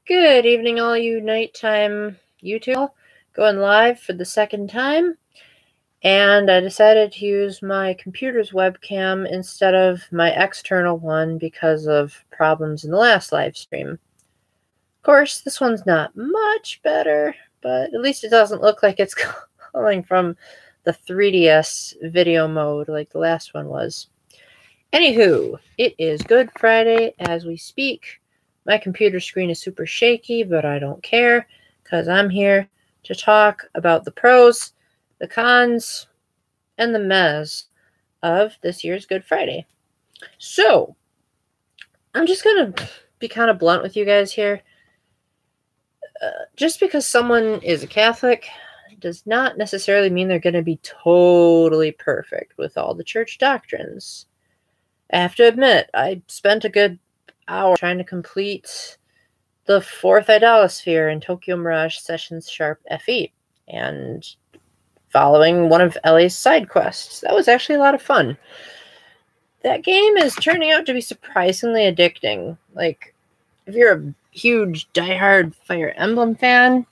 Good evening, all you nighttime YouTube. Going live for the second time, and I decided to use my computer's webcam instead of my external one because of problems in the last live stream. Of course, this one's not much better, but at least it doesn't look like it's calling from the 3DS video mode like the last one was. Anywho, it is Good Friday as we speak. My computer screen is super shaky, but I don't care because I'm here to talk about the pros, the cons, and the mez of this year's Good Friday. So, I'm just going to be kind of blunt with you guys here. Just because someone is a Catholic does not necessarily mean they're going to be totally perfect with all the church doctrines. I have to admit, I spent a good hour trying to complete the 4th Idolosphere in Tokyo Mirage Sessions Sharp FE and following one of Ellie's side quests. That was actually a lot of fun. That game is turning out to be surprisingly addicting. Like, if you're a huge diehard Fire Emblem fan,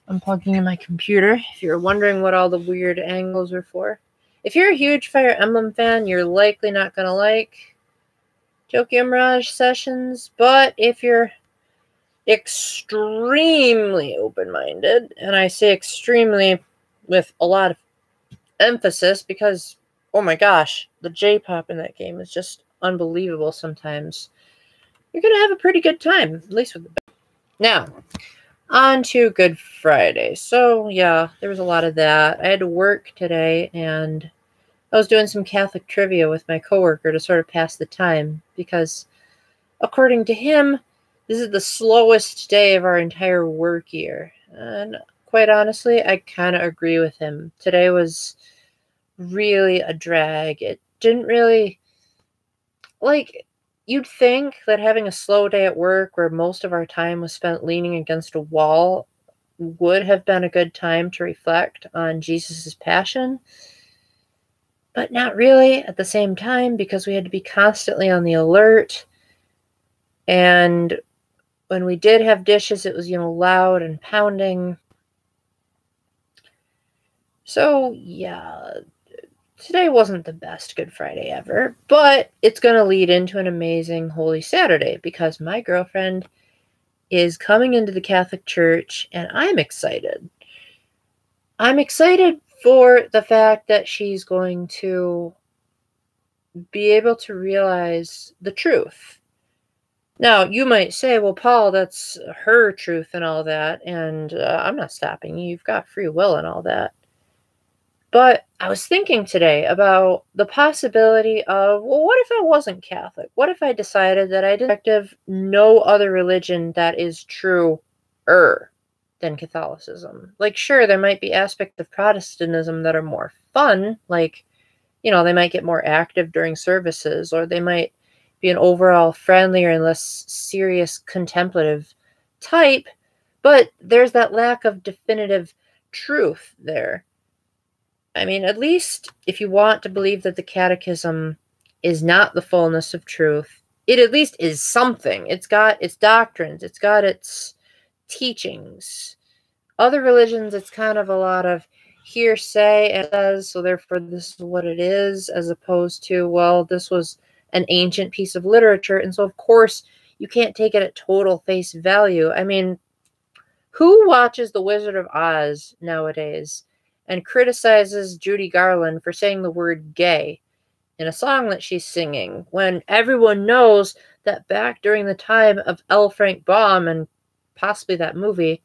I'm plugging in my computer. If you're wondering what all the weird angles are for. If you're a huge Fire Emblem fan, you're likely not going to like Tokyo Mirage Sessions, but if you're extremely open-minded, and I say extremely with a lot of emphasis because, oh my gosh, the J-pop in that game is just unbelievable sometimes, you're going to have a pretty good time, at least with the... Now, on to Good Friday. So, yeah, there was a lot of that. I had to work today, and I was doing some Catholic trivia with my coworker to sort of pass the time because, according to him, this is the slowest day of our entire work year. And quite honestly, I kind of agree with him. Today was really a drag. It didn't really... Like, you'd think that having a slow day at work where most of our time was spent leaning against a wall would have been a good time to reflect on Jesus' passion. But not really at the same time because we had to be constantly on the alert. And when we did have dishes, it was, loud and pounding. So, yeah, today wasn't the best Good Friday ever, but it's going to lead into an amazing Holy Saturday because my girlfriend is coming into the Catholic Church, and I'm excited. I'm excited for the fact that she's going to be able to realize the truth. Now, you might say, well, Paul, that's her truth and all that, and I'm not stopping you. You've got free will and all that. But I was thinking today about the possibility of, well, what if I wasn't Catholic? What if I decided that I didn't have no other religion that is truer than Catholicism? Like, sure, there might be aspects of Protestantism that are more fun, like, they might get more active during services, or they might be an overall friendlier and less serious contemplative type, but there's that lack of definitive truth there. I mean, at least if you want to believe that the Catechism is not the fullness of truth, it at least is something. It's got its doctrines. It's got its teachings. Other religions, it's kind of a lot of hearsay and says, so therefore this is what it is, as opposed to, well, this was an ancient piece of literature, and so of course you can't take it at total face value. I mean, who watches The Wizard of Oz nowadays and criticizes Judy Garland for saying the word gay in a song that she's singing, when everyone knows that back during the time of L. Frank Baum and possibly that movie,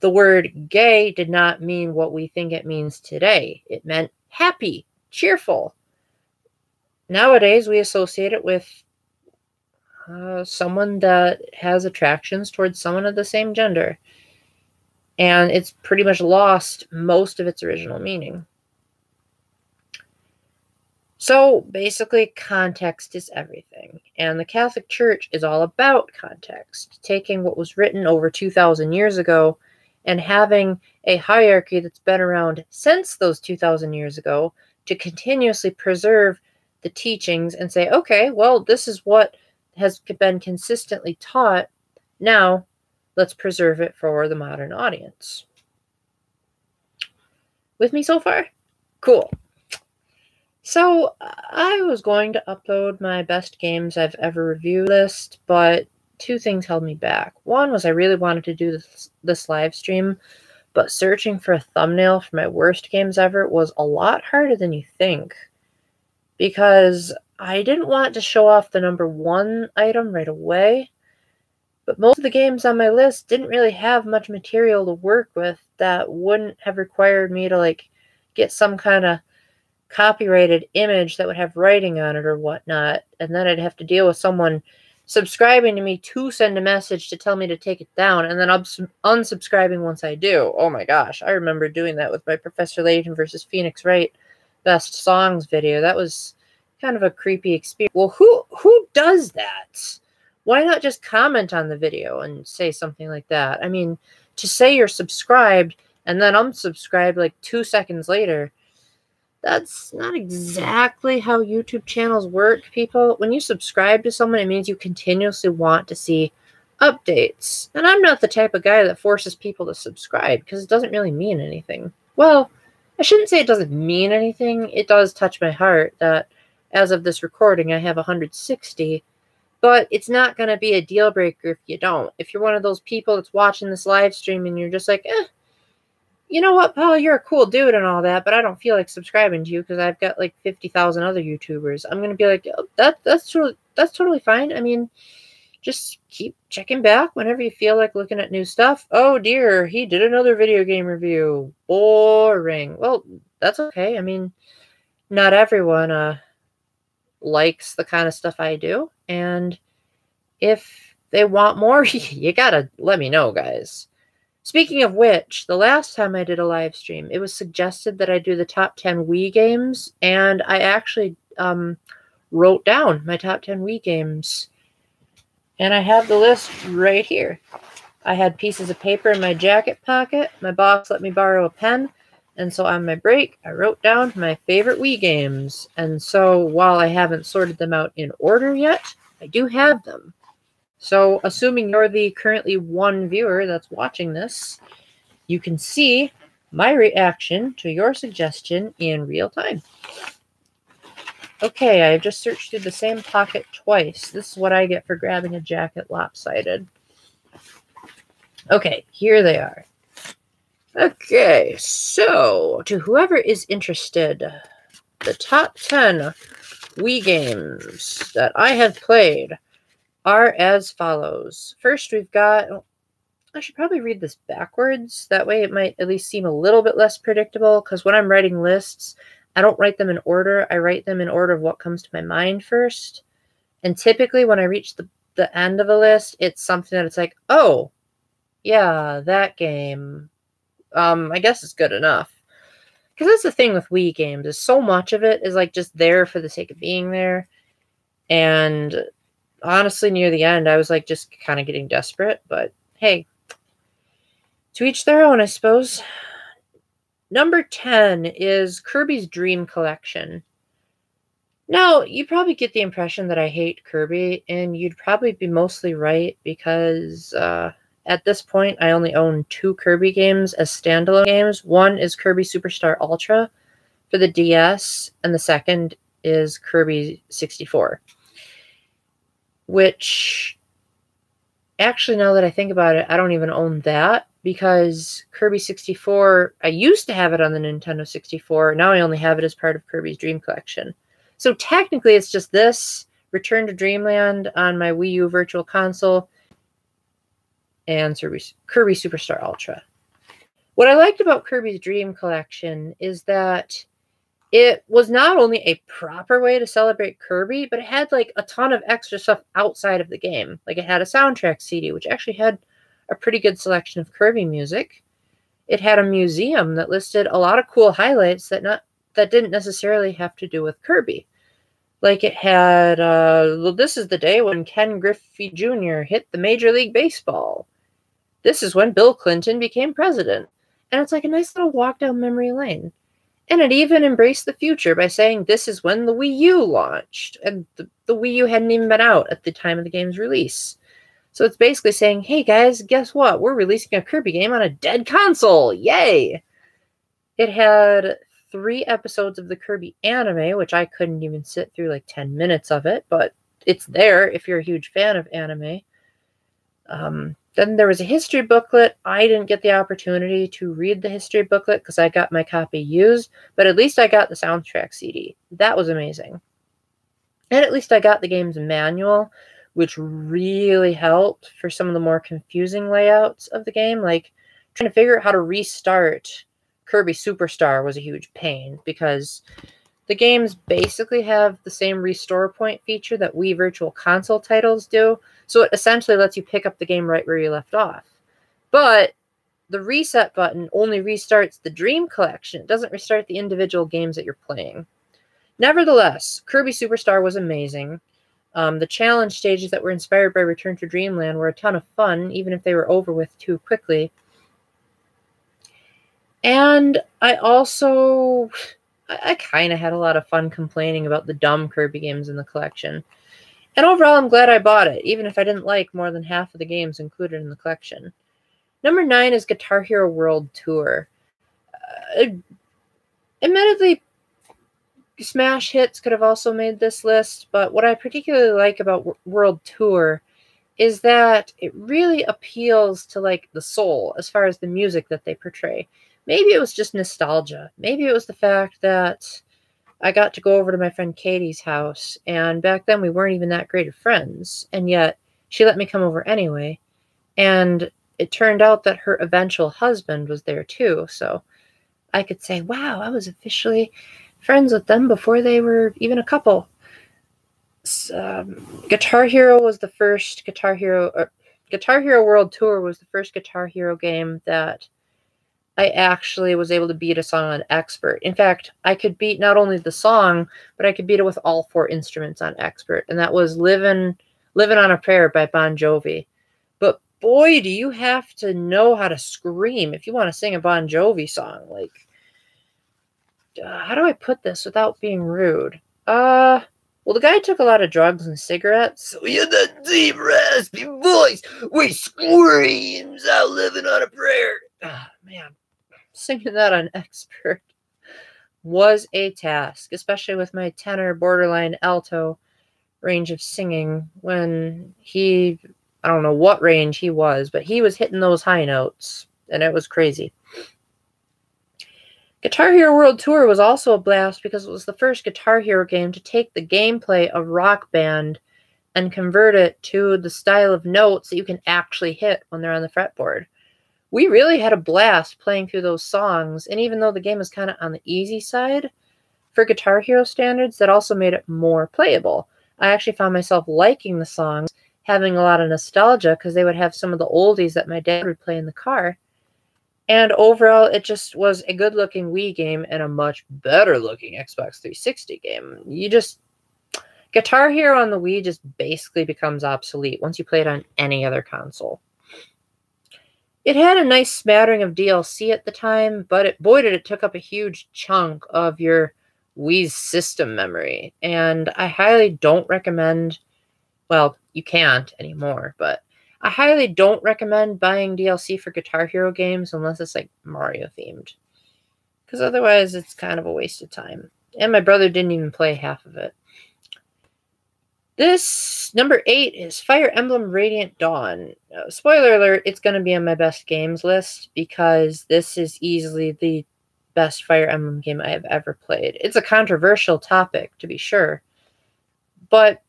the word gay did not mean what we think it means today. It meant happy, cheerful. Nowadays, we associate it with someone that has attractions towards someone of the same gender. And it's pretty much lost most of its original meaning. So basically, context is everything. And the Catholic Church is all about context, taking what was written over 2,000 years ago and having a hierarchy that's been around since those 2,000 years ago to continuously preserve the teachings and say, okay, well, this is what has been consistently taught Now, let's preserve it for the modern audience. With me so far? Cool. So, I was going to upload my best games I've ever reviewed list, but two things held me back. One was I really wanted to do this live stream, but searching for a thumbnail for my worst games ever was a lot harder than you think, because I didn't want to show off the number one item right away, but most of the games on my list didn't really have much material to work with that wouldn't have required me to get some kind of copyrighted image that would have writing on it or whatnot, and then I'd have to deal with someone subscribing to me to send a message to tell me to take it down, and then unsubscribing once I do. Oh my gosh, I remember doing that with my Professor Layton versus Phoenix Wright Best Songs video. That was kind of a creepy experience. Well, who does that? Why not just comment on the video and say something like that? I mean, to say you're subscribed and then unsubscribe 2 seconds later, that's not exactly how YouTube channels work, people. When you subscribe to someone, it means you continuously want to see updates. And I'm not the type of guy that forces people to subscribe, because it doesn't really mean anything. Well, I shouldn't say it doesn't mean anything. It does touch my heart that as of this recording, I have 160, but it's not going to be a deal breaker if you don't. If you're one of those people that's watching this live stream and you're just like, you know what, Paul, you're a cool dude and all that, but I don't feel like subscribing to you because I've got 50,000 other YouTubers. I'm going to be like, oh, that's totally fine. I mean, just keep checking back whenever you feel like looking at new stuff. Oh dear, he did another video game review. Boring. Well, that's okay. I mean, not everyone likes the kind of stuff I do, and if they want more, you gotta let me know, guys. Speaking of which, the last time I did a live stream, it was suggested that I do the top 10 Wii games, and I actually wrote down my top 10 Wii games, and I have the list right here. I had pieces of paper in my jacket pocket. My boss let me borrow a pen, and so on my break, I wrote down my favorite Wii games. And so while I haven't sorted them out in order yet, I do have them. So, assuming you're the currently one viewer that's watching this, you can see my reaction to your suggestion in real time. Okay, I just searched through the same pocket twice. This is what I get for grabbing a jacket lopsided. Okay, here they are. Okay, so to whoever is interested, the top 10 Wii games that I have played are as follows. First, we've got, I should probably read this backwards. That way it might at least seem a little bit less predictable, because when I'm writing lists, I don't write them in order. I write them in order of what comes to my mind first. And typically when I reach the end of a list, it's something that it's like, oh, yeah, that game. I guess it's good enough. Because that's the thing with Wii games, is so much of it is just there for the sake of being there. And honestly, near the end, I was just kind of getting desperate, but hey, to each their own, I suppose. Number 10 is Kirby's Dream Collection. Now, you probably get the impression that I hate Kirby, and you'd probably be mostly right, because at this point, I only own 2 Kirby games as standalone games. One is Kirby Superstar Ultra for the DS, and the second is Kirby 64. Which, actually, now that I think about it, I don't even own that, because Kirby 64, I used to have it on the Nintendo 64. Now I only have it as part of Kirby's Dream Collection. So technically, it's just this, Return to Dreamland on my Wii U Virtual Console, and Kirby Superstar Ultra. What I liked about Kirby's Dream Collection is that it was not only a proper way to celebrate Kirby, but it had a ton of extra stuff outside of the game. It had a soundtrack CD, which actually had a pretty good selection of Kirby music. It had a museum that listed a lot of cool highlights that didn't necessarily have to do with Kirby. It had, this is the day when Ken Griffey Jr. hit the Major League Baseball. This is when Bill Clinton became president. And it's a nice little walk down memory lane. And it even embraced the future by saying this is when the Wii U launched. And the Wii U hadn't even been out at the time of the game's release. So it's basically saying, hey guys, guess what? We're releasing a Kirby game on a dead console. Yay! It had 3 episodes of the Kirby anime, which I couldn't even sit through like 10 minutes of it, but it's there if you're a huge fan of anime. Then there was a history booklet. I didn't get the opportunity to read the history booklet because I got my copy used, but at least I got the soundtrack CD. That was amazing. And at least I got the game's manual, which really helped for some of the more confusing layouts of the game. Like trying to figure out how to restart Kirby Superstar was a huge pain because the games basically have the same restore point feature that Wii Virtual Console titles do, so it essentially lets you pick up the game right where you left off. But the reset button only restarts the Dream Collection. It doesn't restart the individual games that you're playing. Nevertheless, Kirby Superstar was amazing. The challenge stages that were inspired by Return to Dreamland were a ton of fun, even if they were over with too quickly. And I kind of had a lot of fun complaining about the dumb Kirby games in the collection. And overall, I'm glad I bought it, even if I didn't like more than half of the games included in the collection. Number 9 is Guitar Hero World Tour. Admittedly, smash hits could have also made this list, but what I particularly like about World Tour is that it really appeals to like the soul as far as the music that they portray. Maybe it was just nostalgia. Maybe it was the fact that I got to go over to my friend Katie's house, and back then we weren't even that great of friends, and yet she let me come over anyway. And it turned out that her eventual husband was there too, so I could say, wow, I was officially friends with them before they were even a couple. Guitar Hero was the first Guitar Hero World Tour was the first Guitar Hero game that I actually was able to beat a song on Expert. In fact, I could beat not only the song, but I could beat it with all 4 instruments on Expert, and that was Livin' on a Prayer by Bon Jovi. But boy, do you have to know how to scream if you want to sing a Bon Jovi song. Like, how do I put this without being rude? Well, the guy took a lot of drugs and cigarettes, so he had that deep, raspy voice where he screams out living on a prayer. Man, singing that on Expert was a task, especially with my tenor, borderline alto range of singing when I don't know what range he was, but he was hitting those high notes, and it was crazy. Guitar Hero World Tour was also a blast because it was the first Guitar Hero game to take the gameplay of Rock Band and convert it to the style of notes that you can actually hit when they're on the fretboard. We really had a blast playing through those songs, and even though the game was kind of on the easy side, for Guitar Hero standards, that also made it more playable. I actually found myself liking the songs, having a lot of nostalgia because they would have some of the oldies that my dad would play in the car. And overall, it just was a good-looking Wii game and a much better-looking Xbox 360 game. Guitar Hero on the Wii just basically becomes obsolete once you play it on any other console. It had a nice smattering of DLC at the time, but boy did it took up a huge chunk of your Wii's system memory. And I highly don't recommend, well, you can't anymore, but I highly don't recommend buying DLC for Guitar Hero games unless it's like Mario themed. Because otherwise it's kind of a waste of time. And my brother didn't even play half of it. This, number 8, is Fire Emblem Radiant Dawn. Spoiler alert, it's going to be on my best games list because this is easily the best Fire Emblem game I have ever played. It's a controversial topic, to be sure. But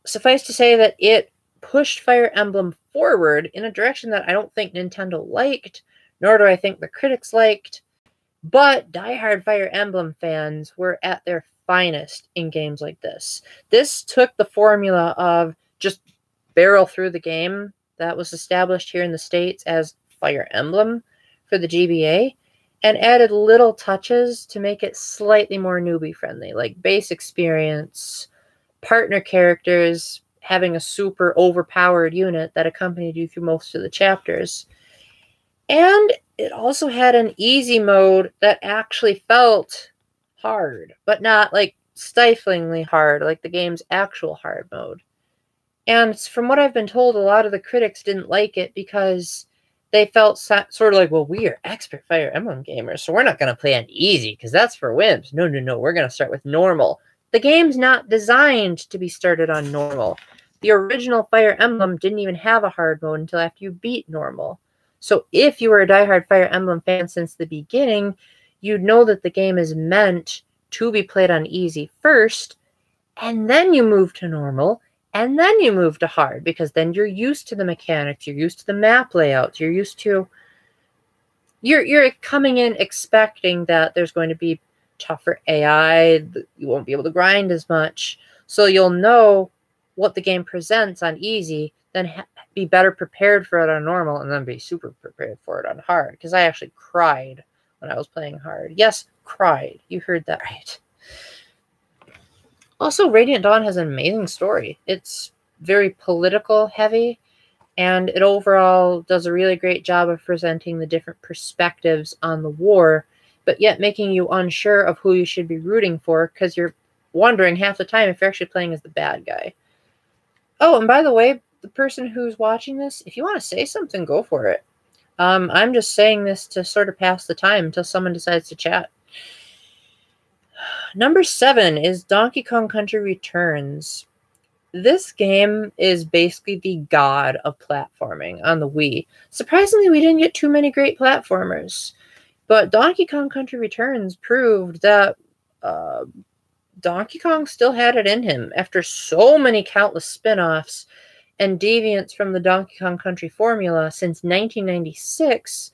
suffice to say that it pushed Fire Emblem forward in a direction that I don't think Nintendo liked, nor do I think the critics liked. But diehard Fire Emblem fans were at their finest in games like this. This took the formula of just barrel through the game that was established here in the States as Fire Emblem for the GBA and added little touches to make it slightly more newbie friendly, like base experience, partner characters having a super overpowered unit that accompanied you through most of the chapters. And it also had an easy mode that actually felt hard, but not like stiflingly hard like the game's actual hard mode. And from what I've been told, a lot of the critics didn't like it because they felt sort of like, well, we are expert Fire Emblem gamers, so we're not going to play on easy because that's for wimps. No, no, no, we're going to start with normal. The game's not designed to be started on normal. The original Fire Emblem didn't even have a hard mode until after you beat normal. So if you were a diehard Fire Emblem fan since the beginning, you'd know that the game is meant to be played on easy first, and then you move to normal, and then you move to hard, because then you're used to the mechanics, you're used to the map layouts, you're used to... You're coming in expecting that there's going to be tougher AI, you won't be able to grind as much, so you'll know what the game presents on easy, then be better prepared for it on normal, and then be super prepared for it on hard, because I actually cried when I was playing hard. Yes, cried. You heard that right. Also, Radiant Dawn has an amazing story. It's very political heavy, and it overall does a really great job of presenting the different perspectives on the war, but yet making you unsure of who you should be rooting for, because you're wondering half the time if you're actually playing as the bad guy. Oh, and by the way, the person who's watching this, if you want to say something, go for it. I'm just saying this to sort of pass the time until someone decides to chat. Number 7 is Donkey Kong Country Returns. This game is basically the god of platforming on the Wii. Surprisingly, we didn't get too many great platformers, but Donkey Kong Country Returns proved that Donkey Kong still had it in him. After so many countless spin-offs and deviants from the Donkey Kong Country formula since 1996,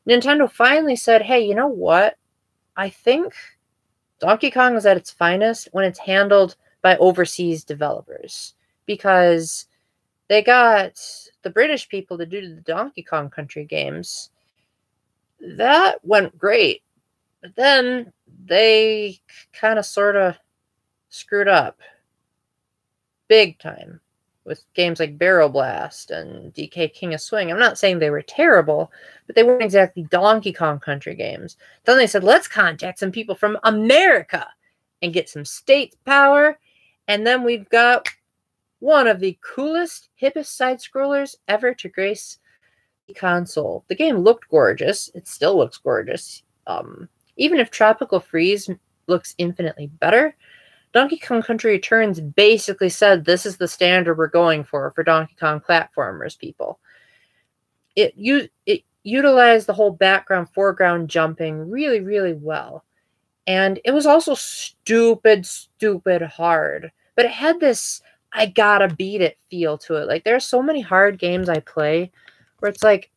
Nintendo finally said, hey, you know what? I think Donkey Kong is at its finest when it's handled by overseas developers, because they got the British people to do the Donkey Kong Country games. That went great, but then they kind of sort of screwed up big time with games like Barrel Blast and DK King of Swing. I'm not saying they were terrible, but they weren't exactly Donkey Kong Country games. Then they said, let's contact some people from America and get some state power, and then we've got one of the coolest, hippest side-scrollers ever to grace the console. The game looked gorgeous. It still looks gorgeous. Even if Tropical Freeze looks infinitely better, Donkey Kong Country Returns basically said this is the standard we're going for Donkey Kong platformers, people. It utilized the whole background-foreground jumping really, really well. And it was also stupid hard. But it had this I gotta beat it feel to it. Like, there are so many hard games I play where it's like,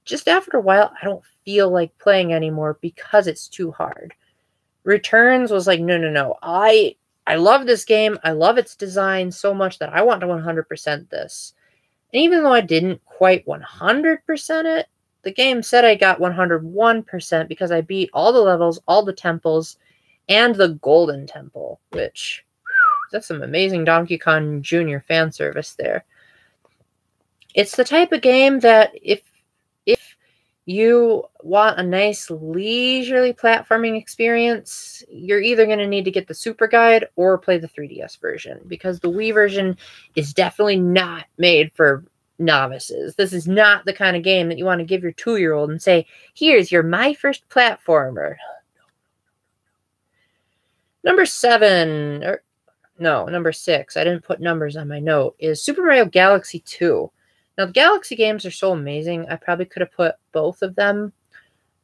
just after a while, I don't feel like playing anymore because it's too hard. Returns was like, no. I love this game. I love its design so much that I want to 100% this. And even though I didn't quite 100% it, the game said I got 101% because I beat all the levels, all the temples, and the Golden Temple, which, that's some amazing Donkey Kong Jr. fan service there. It's the type of game that if you want a nice leisurely platforming experience, you're either going to need to get the Super Guide or play the 3DS version, because the Wii version is definitely not made for novices. This is not the kind of game that you want to give your 2-year-old and say, here's your my first platformer. Number 6, I didn't put numbers on my note, is Super Mario Galaxy 2. Now, the Galaxy games are so amazing, I probably could have put both of them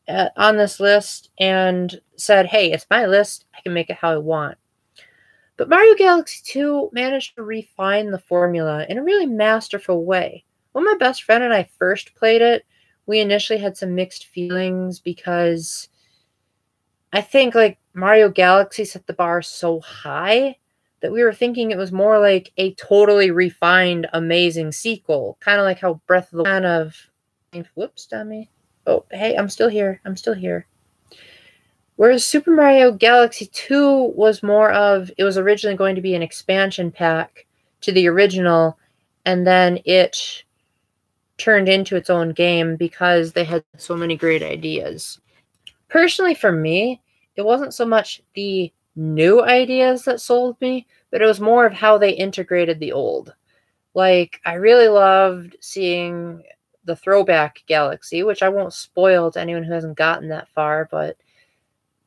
on this list and said, hey, it's my list, I can make it how I want. But Mario Galaxy 2 managed to refine the formula in a really masterful way. When my best friend and I first played it, we initially had some mixed feelings because I think, like, Mario Galaxy set the bar so high that we were thinking it was more like a totally refined, amazing sequel. Kind of like how Breath of the Wild whoops, dummy. Oh, hey, I'm still here. Whereas Super Mario Galaxy 2 was more of, it was originally going to be an expansion pack to the original, and then it turned into its own game because they had so many great ideas. Personally, for me, it wasn't so much the new ideas that sold me, but it was more of how they integrated the old. Like, I really loved seeing the Throwback Galaxy, which I won't spoil to anyone who hasn't gotten that far, but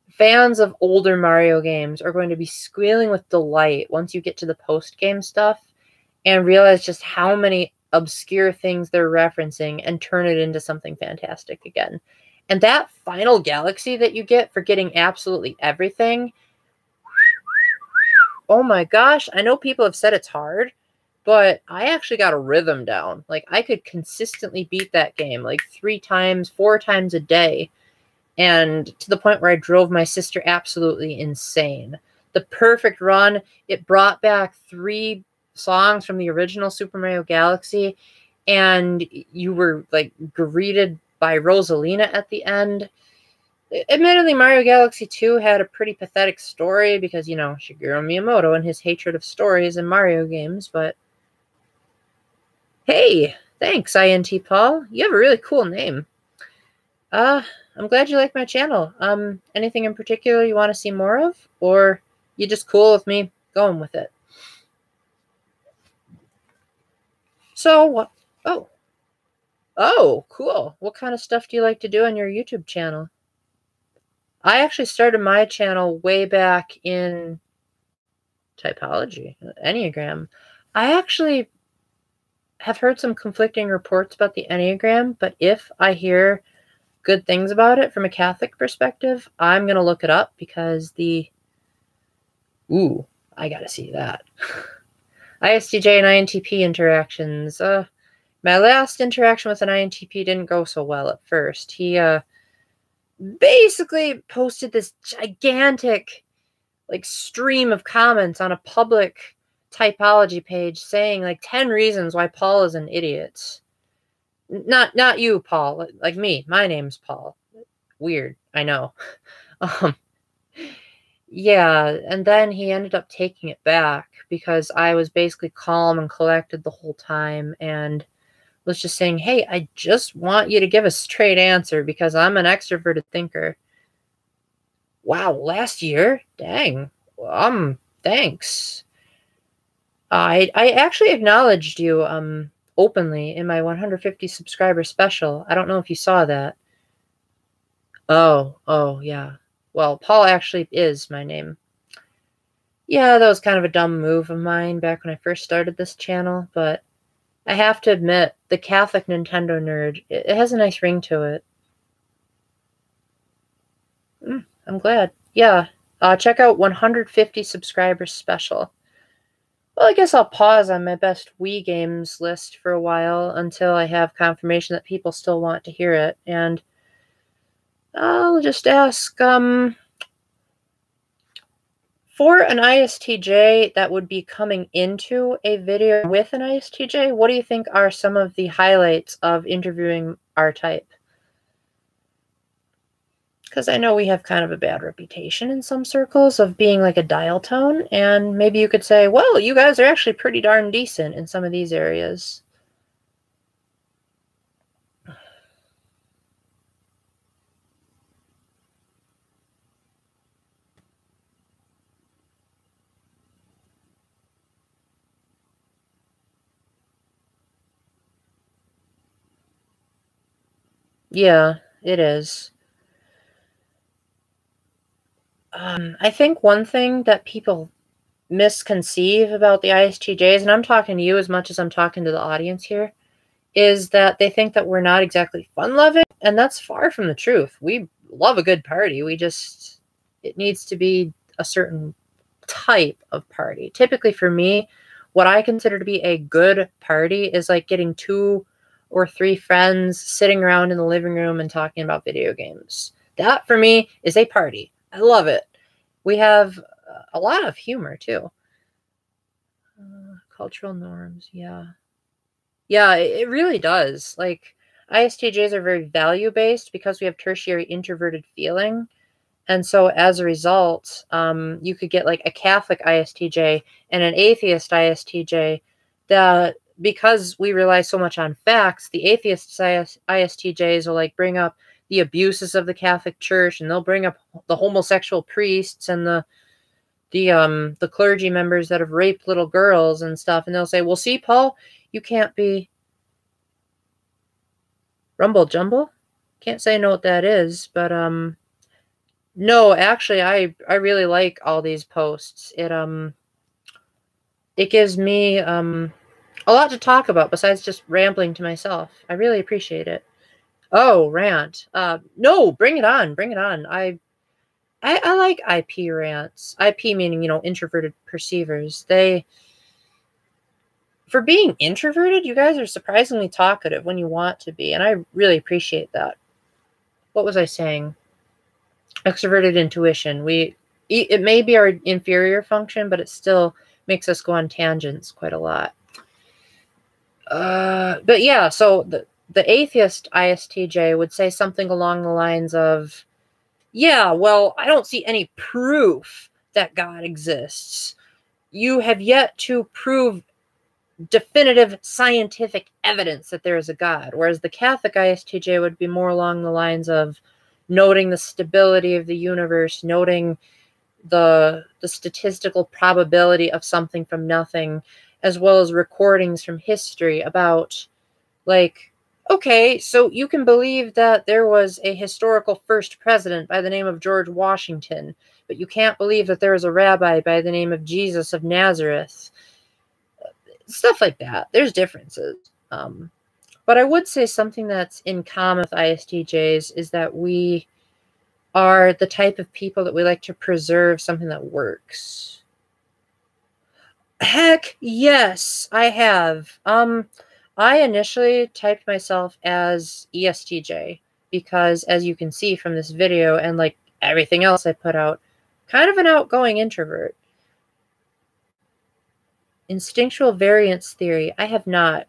fans of older Mario games are going to be squealing with delight once you get to the post-game stuff and realize just how many obscure things they're referencing and turn it into something fantastic again. And that final galaxy that you get for getting absolutely everything, oh my gosh, I know people have said it's hard, but I actually got a rhythm down. Like, I could consistently beat that game like 3 times, 4 times a day, and to the point where I drove my sister absolutely insane. The perfect run. It brought back 3 songs from the original Super Mario Galaxy, and you were like greeted by Rosalina at the end. Admittedly, Mario Galaxy 2 had a pretty pathetic story because, you know, Shigeru Miyamoto and his hatred of stories in Mario games, but hey, thanks, INT Paul. You have a really cool name. I'm glad you like my channel. Anything in particular you want to see more of? Or you just cool with me going with it? So, oh, cool. What kind of stuff do you like to do on your YouTube channel? I actually started my channel way back in typology, Enneagram. I actually have heard some conflicting reports about the Enneagram, but if I hear good things about it from a Catholic perspective, I'm going to look it up because I got to see that. ISTJ and INTP interactions. My last interaction with an INTP didn't go so well at first. He basically posted this gigantic like stream of comments on a public typology page saying like 10 reasons why Paul is an idiot. Not you, Paul. Like me. My name's Paul. Weird. I know. Yeah, and then he ended up taking it back because I was basically calm and collected the whole time and was just saying, hey, I just want you to give a straight answer because I'm an extroverted thinker. Wow, last year? Dang. Thanks. I actually acknowledged you openly in my 150 subscriber special. I don't know if you saw that. Oh, yeah. Well, Paul actually is my name. Yeah, that was kind of a dumb move of mine back when I first started this channel, but I have to admit, the Catholic Nintendo nerd, it has a nice ring to it. I'm glad. Yeah, check out 150 subscribers special. Well, I guess I'll pause on my best Wii games list for a while until I have confirmation that people still want to hear it, and I'll just ask, for an ISTJ that would be coming into a video with an ISTJ, what do you think are some of the highlights of interviewing our type? Because I know we have kind of a bad reputation in some circles of being like a dial tone, and maybe you could say, well, you guys are actually pretty darn decent in some of these areas. Yeah, it is. I think one thing that people misconceive about the ISTJs, and I'm talking to you as much as I'm talking to the audience here, is that they think that we're not exactly fun-loving, and that's far from the truth. We love a good party. It needs to be a certain type of party. Typically for me, what I consider to be a good party is like getting 2 or 3 friends sitting around in the living room and talking about video games. That for me is a party. I love it. We have a lot of humor too. Cultural norms, yeah. Yeah, it really does. Like, ISTJs are very value-based because we have tertiary introverted feeling. And so as a result, you could get like a Catholic ISTJ and an atheist ISTJ that, because we rely so much on facts, the atheist ISTJs will like bring up the abuses of the Catholic Church, and they'll bring up the homosexual priests and the clergy members that have raped little girls and stuff. And they'll say, well, see, Paul, You can't be Rumble Jumble? Can't say I know what that is, but no, actually I really like all these posts. It gives me a lot to talk about besides just rambling to myself. I really appreciate it. Oh, rant. No, bring it on. Bring it on. I like IP rants. IP meaning, introverted perceivers. For being introverted, you guys are surprisingly talkative when you want to be, and I really appreciate that. What was I saying? Extroverted intuition. It may be our inferior function, but it still makes us go on tangents quite a lot. But yeah, so the atheist ISTJ would say something along the lines of, yeah, well, I don't see any proof that God exists. You have yet to prove definitive scientific evidence that there is a God. Whereas the Catholic ISTJ would be more along the lines of noting the stability of the universe, noting the statistical probability of something from nothing, as well as recordings from history about, like, okay, so you can believe that there was a historical first president by the name of George Washington, but you can't believe that there was a rabbi by the name of Jesus of Nazareth. Stuff like that. There's differences. But I would say something that's in common with ISTJs is that we are the type of people that we like to preserve something that works. Heck yes, I have. I initially typed myself as ESTJ because, as you can see from this video and like everything else I put out, kind of an outgoing introvert. Instinctual variance theory, I have not.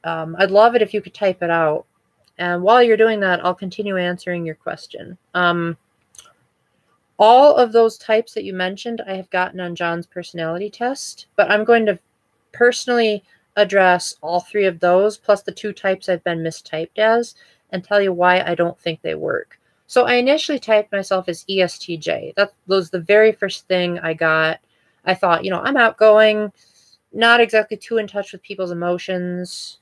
I'd love it if you could type it out. And while you're doing that, I'll continue answering your question. All of those types that you mentioned, I have gotten on John's personality test, but I'm going to personally address all three of those, plus the two types I've been mistyped as, and tell you why I don't think they work. So I initially typed myself as ESTJ. That was the very first thing I got. I thought, I'm outgoing, not exactly too in touch with people's emotions.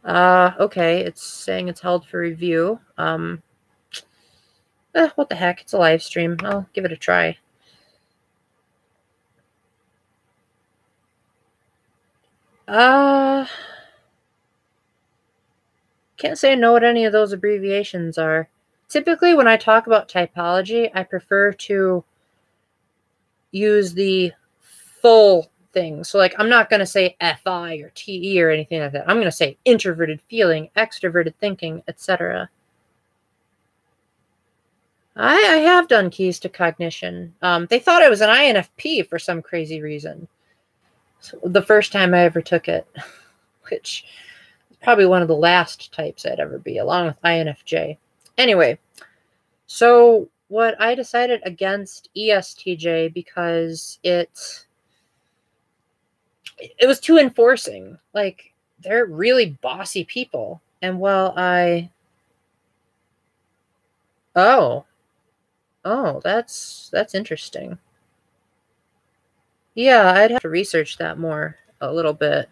Okay, it's saying it's held for review. What the heck? It's a live stream. I'll give it a try. Can't say I know what any of those abbreviations are. Typically, when I talk about typology, I prefer to use the full thing. So, like, I'm not going to say FI or TE or anything like that. I'm going to say introverted feeling, extroverted thinking, etc. I have done keys to cognition. They thought I was an INFP for some crazy reason. So the first time I ever took it, which is probably one of the last types I'd ever be, along with INFJ. Anyway, so what I decided against ESTJ because it was too enforcing. Like, they're really bossy people. And while Oh, that's interesting. Yeah, I'd have to research that more a little bit.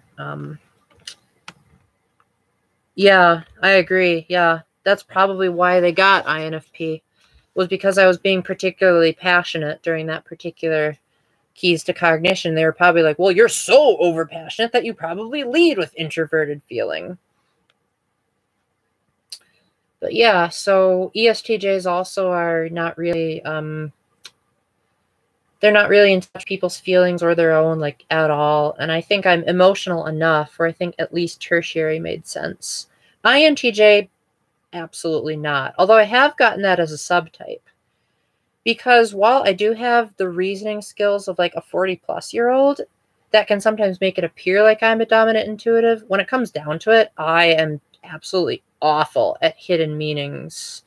Yeah, I agree. Yeah, that's probably why they got INFP, was because I was being particularly passionate during that particular keys to cognition. They were probably like, well, you're so overpassionate that you probably lead with introverted feeling. But yeah, so ESTJs also are not really, they're not really in touch with people's feelings or their own, like, at all. And I think I'm emotional enough where I think at least tertiary made sense. INTJ, absolutely not. Although I have gotten that as a subtype. Because while I do have the reasoning skills of like a 40-plus-year-old, that can sometimes make it appear like I'm a dominant intuitive. When it comes down to it, I am absolutely awful at hidden meanings.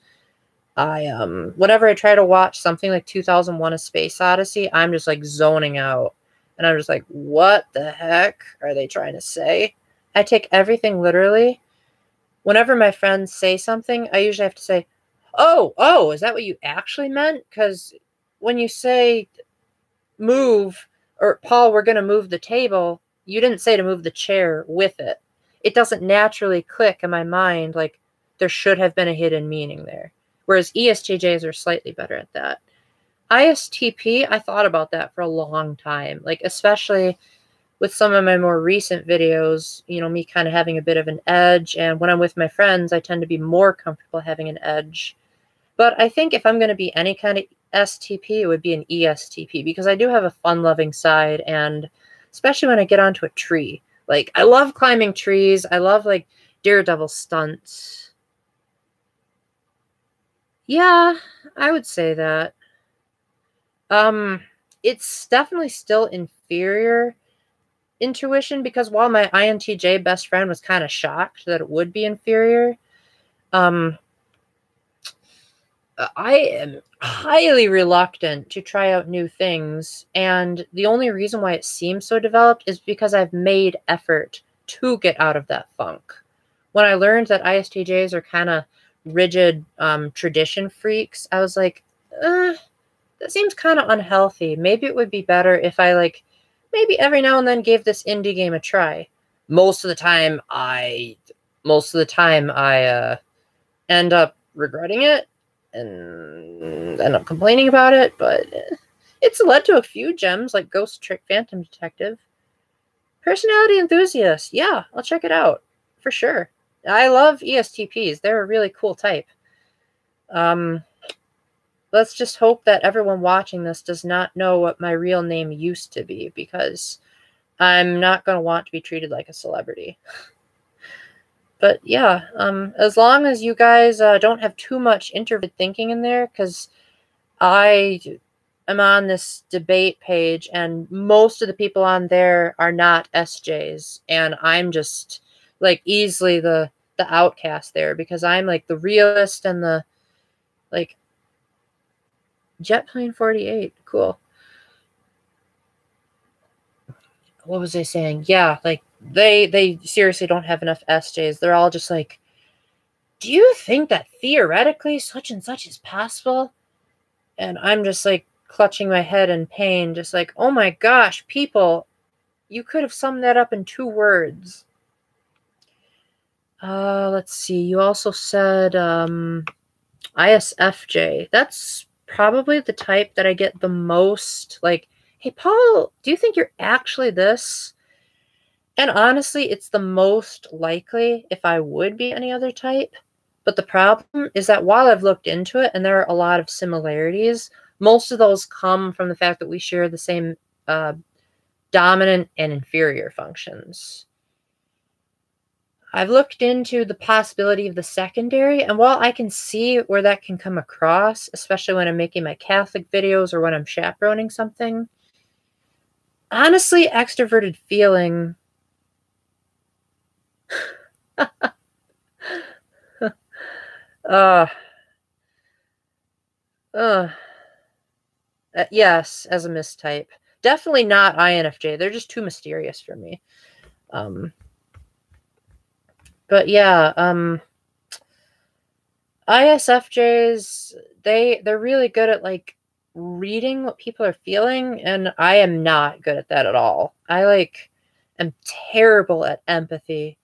Whenever I try to watch something like 2001: A Space Odyssey, I'm just like zoning out. And I'm just like, what the heck are they trying to say? I take everything literally. Whenever my friends say something, I usually have to say, oh, is that what you actually meant? Because when you say move, Or, Paul, we're going to move the table. You didn't say to move the chair with it. It doesn't naturally click in my mind like there should have been a hidden meaning there. Whereas ESTJs are slightly better at that. ISTP, I thought about that for a long time, like especially with some of my more recent videos, you know, me kind of having a bit of an edge. And when I'm with my friends, I tend to be more comfortable having an edge. But I think if I'm going to be any kind of STP, it would be an ESTP because I do have a fun-loving side, and especially when I get onto a tree. Like, I love climbing trees. I love, like, daredevil stunts. Yeah, I would say that. It's definitely still inferior intuition because while my INTJ best friend was kind of shocked that it would be inferior, I am highly reluctant to try out new things, and the only reason why it seems so developed is because I've made effort to get out of that funk. When I learned that ISTJs are kind of rigid tradition freaks, I was like, that seems kind of unhealthy. Maybe it would be better if I, like, maybe every now and then gave this indie game a try. Most of the time I end up regretting it and end up complaining about it, but it's led to a few gems like Ghost Trick Phantom Detective. Personality Enthusiast, yeah, I'll check it out for sure. I love ESTPs. They're a really cool type. Let's just hope that everyone watching this does not know what my real name used to be, because I'm not going to want to be treated like a celebrity. But yeah, as long as you guys don't have too much introverted thinking in there, because I am on this debate page, and most of the people on there are not SJs, and I'm just, like, easily the outcast there, because I'm, like, the realist and the, like, Jet Plane 48, cool. What was I saying? Yeah, like, they seriously don't have enough SJs. They're all just like, do you think that theoretically such and such is possible? And I'm just, like, clutching my head in pain, just like, oh my gosh, people, you could have summed that up in 2 words. Let's see. You also said ISFJ. That's probably the type that I get the most, like, hey, Paul, do you think you're actually this? And honestly, it's the most likely if I would be any other type. But the problem is that while I've looked into it and there are a lot of similarities, most of those come from the fact that we share the same dominant and inferior functions. I've looked into the possibility of the secondary, and while I can see where that can come across, especially when I'm making my Catholic videos or when I'm chaperoning something, honestly, extroverted feeling yes, as a mistype. Definitely not INFJ. They're just too mysterious for me. But yeah, ISFJs, they're really good at, like, reading what people are feeling, and I am not good at that at all. I, like, am terrible at empathy.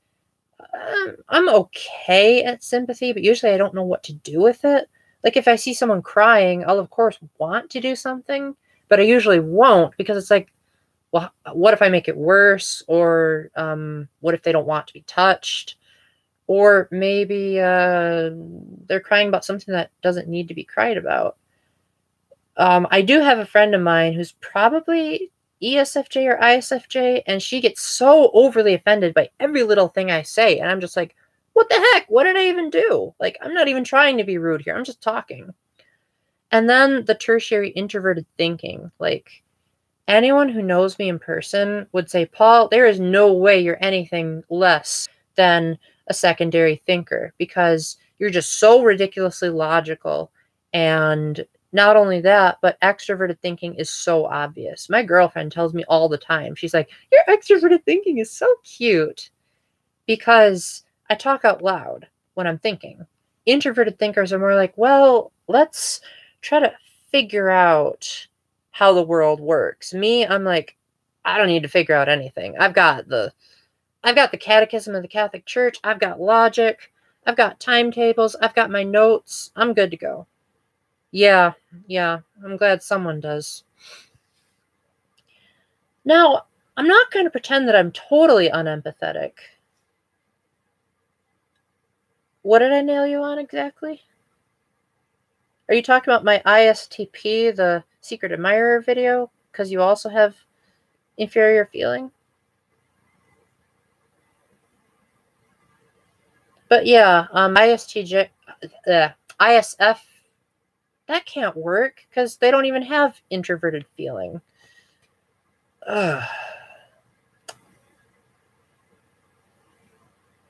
I'm okay at sympathy, but usually I don't know what to do with it. Like, if I see someone crying, I'll of course want to do something, but I usually won't, because it's like, well, what if I make it worse? Or what if they don't want to be touched? Or maybe they're crying about something that doesn't need to be cried about. I do have a friend of mine who's probably ESFJ or ISFJ, and she gets so overly offended by every little thing I say. And I'm just like, what the heck? What did I even do? Like, I'm not even trying to be rude here. I'm just talking. And then the tertiary introverted thinking. Like, anyone who knows me in person would say, Paul, there is no way you're anything less than a secondary thinker, because you're just so ridiculously logical. And not only that, but extroverted thinking is so obvious. My girlfriend tells me all the time, she's like, your extroverted thinking is so cute, because I talk out loud when I'm thinking. Introverted thinkers are more like, well, let's try to figure out how the world works. Me, I'm like, I don't need to figure out anything. I've got the Catechism of the Catholic Church. I've got logic. I've got timetables. I've got my notes. I'm good to go. Yeah, I'm glad someone does. Now, I'm not going to pretend that I'm totally unempathetic. What did I nail you on exactly? Are you talking about my ISTP, the Secret Admirer video? Because you also have inferior feeling? But yeah, ISTJ, ISF, that can't work because they don't even have introverted feeling. Ugh.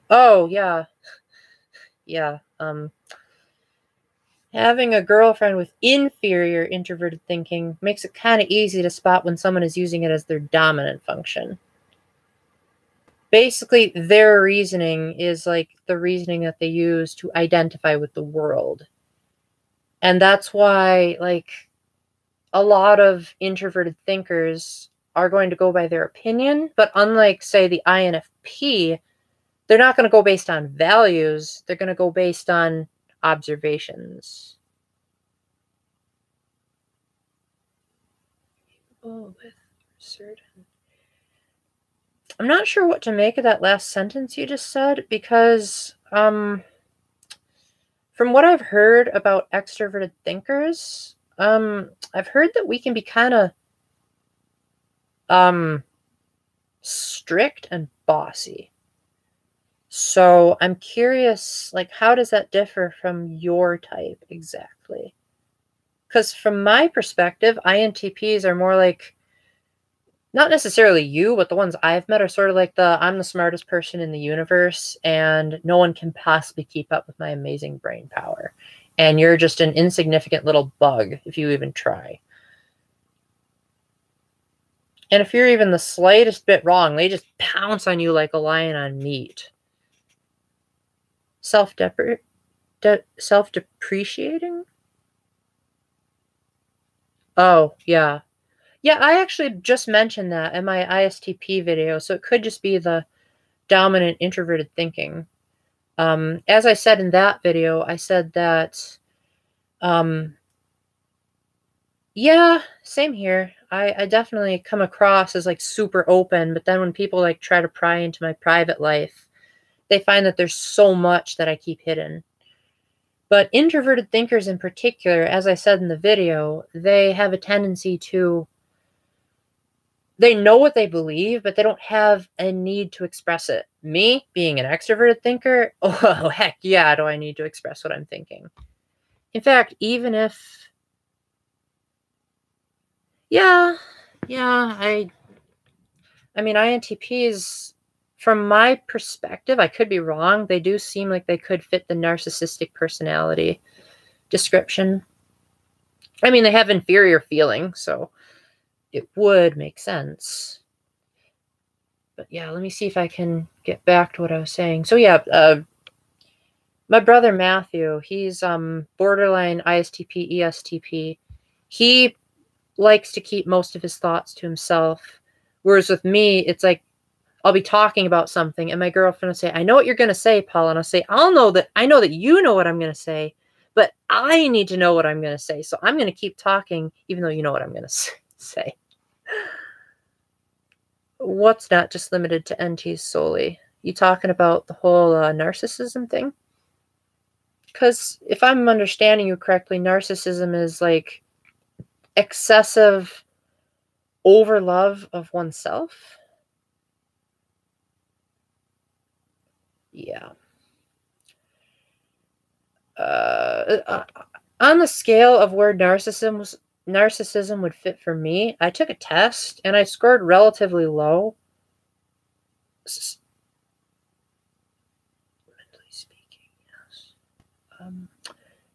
Oh, yeah. Yeah. Having a girlfriend with inferior introverted thinking makes it kind of easy to spot when someone is using it as their dominant function. Basically, their reasoning is like the reasoning that they use to identify with the world. And that's why, like, a lot of introverted thinkers are going to go by their opinion, but unlike, say, the INFP, they're not going to go based on values. They're going to go based on observations. Oh, with certain. I'm not sure what to make of that last sentence you just said because, from what I've heard about extroverted thinkers, I've heard that we can be kind of, strict and bossy. So I'm curious, like, how does that differ from your type exactly? Because from my perspective, INTPs are more like, not necessarily you, but the ones I've met are sort of like I'm the smartest person in the universe, and no one can possibly keep up with my amazing brain power. And you're just an insignificant little bug if you even try. And if you're even the slightest bit wrong, they just pounce on you like a lion on meat. Self-depreciating? Oh, yeah. Yeah, I actually just mentioned that in my ISTP video, so it could just be the dominant introverted thinking. As I said in that video, I said that, yeah, same here. I definitely come across as like super open, but then when people like try to pry into my private life, they find that there's so much that I keep hidden. But introverted thinkers in particular, as I said in the video, they have a tendency to, they know what they believe, but they don't have a need to express it. Me, being an extroverted thinker, oh, heck yeah, do I need to express what I'm thinking. In fact, even if, yeah, I mean, INTPs, from my perspective, I could be wrong, they do seem like they could fit the narcissistic personality description. I mean, they have inferior feeling, so it would make sense. But yeah, let me see if I can get back to what I was saying. So yeah, my brother Matthew, he's borderline ISTP, ESTP. He likes to keep most of his thoughts to himself. Whereas with me, it's like I'll be talking about something and my girlfriend will say, I know what you're going to say, Paul. And I'll say, I know that you know what I'm going to say, but I need to know what I'm going to say. So I'm going to keep talking, even though you know what I'm going to say. What's not just limited to NTs solely? You talking about the whole narcissism thing? Because if I'm understanding you correctly, narcissism is like excessive overlove of oneself. Yeah. On the scale of where narcissism would fit for me, I took a test and I scored relatively low. Mentally speaking, yes.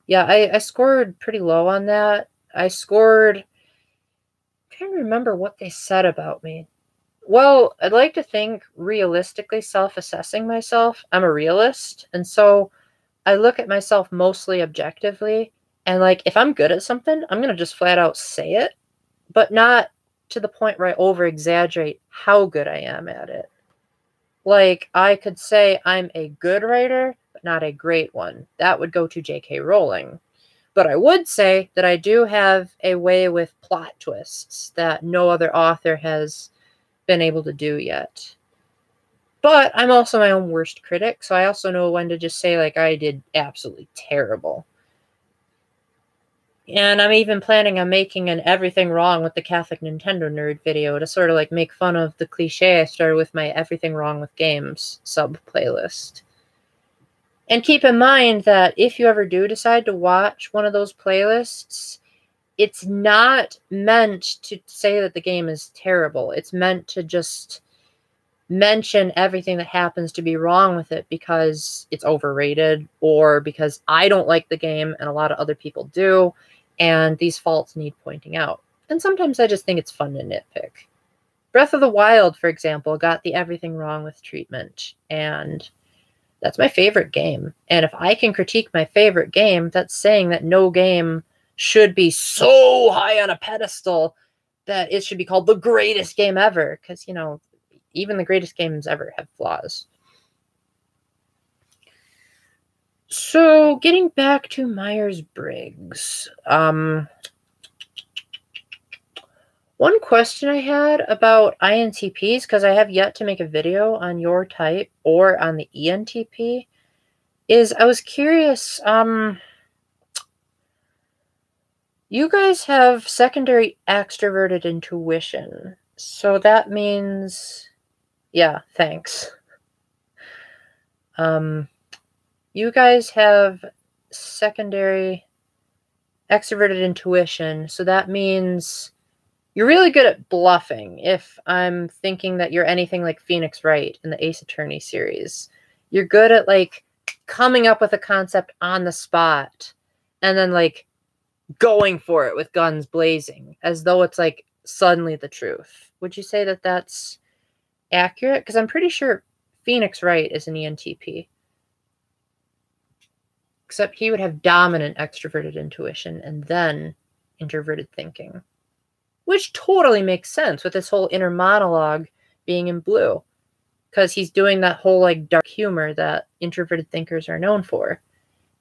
Yeah, I scored pretty low on that. I'm trying to remember what they said about me. Well, I'd like to think realistically, self-assessing myself, I'm a realist, and so I look at myself mostly objectively, and like if I'm good at something, I'm gonna just flat out say it, but not to the point where I over-exaggerate how good I am at it. Like, I could say I'm a good writer, but not a great one. That would go to J.K. Rowling. But I would say that I do have a way with plot twists that no other author has been able to do yet. But I'm also my own worst critic, so I also know when to just say, like, I did absolutely terrible. And I'm even planning on making an Everything Wrong with the Catholic Nintendo Nerd video to sort of like make fun of the cliche I started with my Everything Wrong with Games sub-playlist. And keep in mind that if you ever do decide to watch one of those playlists, it's not meant to say that the game is terrible. It's meant to just mention everything that happens to be wrong with it because it's overrated or because I don't like the game and a lot of other people do, and these faults need pointing out. And sometimes I just think it's fun to nitpick. Breath of the Wild, for example, got the Everything Wrong with treatment, and that's my favorite game. And if I can critique my favorite game, that's saying that no game should be so high on a pedestal that it should be called the greatest game ever. Because, you know, even the greatest games ever have flaws. So, getting back to Myers-Briggs. One question I had about INTPs, because I have yet to make a video on your type or on the ENTP, is I was curious, you guys have secondary extroverted intuition. So that means, yeah, thanks. You guys have secondary extroverted intuition. So that means you're really good at bluffing. If I'm thinking that you're anything like Phoenix Wright in the Ace Attorney series, you're good at like coming up with a concept on the spot and then like going for it with guns blazing as though it's like suddenly the truth. Would you say that that's accurate? Because I'm pretty sure Phoenix Wright is an ENTP. Except he would have dominant extroverted intuition and then introverted thinking. Which totally makes sense with this whole inner monologue being in blue. Because he's doing that whole like dark humor that introverted thinkers are known for.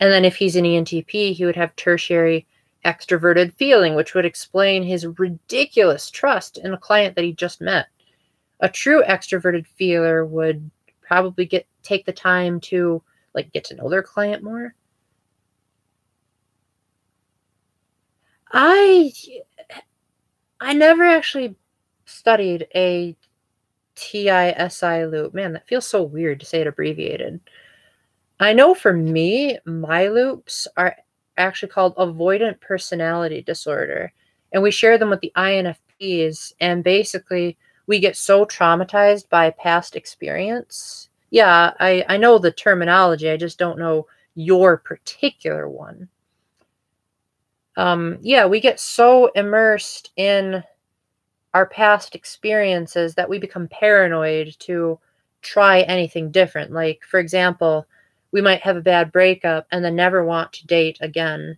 And then if he's an ENTP, he would have tertiary extroverted feeling, which would explain his ridiculous trust in a client that he just met. A true extroverted feeler would probably take the time to like get to know their client more. I never actually studied a TISI loop. Man, that feels so weird to say it abbreviated. I know for me, my loops are actually called avoidant personality disorder. And we share them with the INFPs. And basically, we get so traumatized by past experience. Yeah, I know the terminology. I just don't know your particular one. Yeah, we get so immersed in our past experiences that we become paranoid to try anything different. Like, for example, we might have a bad breakup and then never want to date again.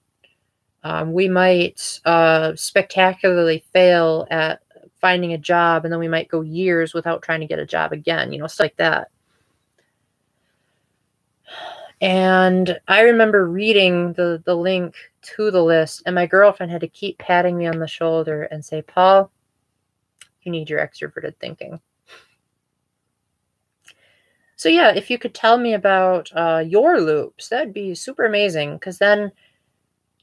We might spectacularly fail at finding a job, and then we might go years without trying to get a job again, you know, stuff like that. And I remember reading the link to the list, and my girlfriend had to keep patting me on the shoulder and say, Paul, you need your extroverted thinking. So yeah, if you could tell me about your loops, that'd be super amazing, because then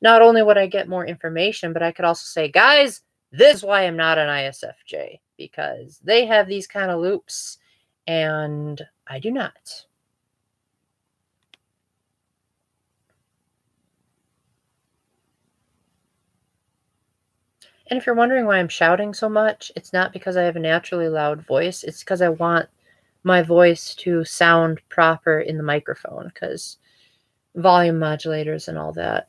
not only would I get more information, but I could also say, guys, this is why I'm not an ISFJ, because they have these kind of loops, and I do not. And if you're wondering why I'm shouting so much, it's not because I have a naturally loud voice. It's because I want my voice to sound proper in the microphone, because volume modulators and all that.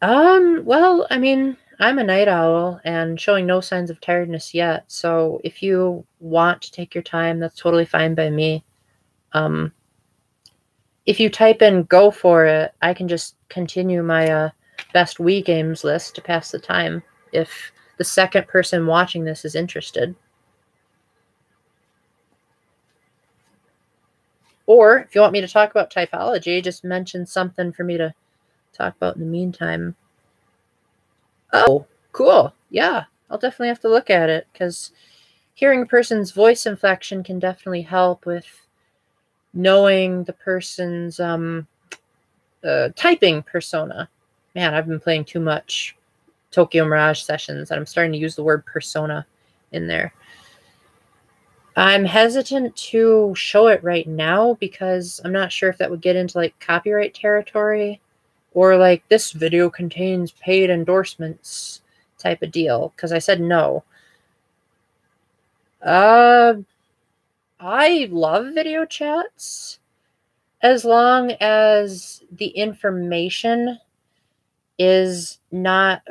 Well, I mean, I'm a night owl and showing no signs of tiredness yet. So if you want to take your time, that's totally fine by me. If you type in "go for it," I can just continue my best Wii games list to pass the time if the second person watching this is interested. Or if you want me to talk about typology, just mention something for me to talk about in the meantime. Oh, cool. Yeah, I'll definitely have to look at it because hearing a person's voice inflection can definitely help with knowing the person's typing persona. Man, I've been playing too much Tokyo Mirage Sessions and I'm starting to use the word persona in there. I'm hesitant to show it right now because I'm not sure if that would get into like copyright territory or like this video contains paid endorsements type of deal because I said no. I love video chats as long as the information is not,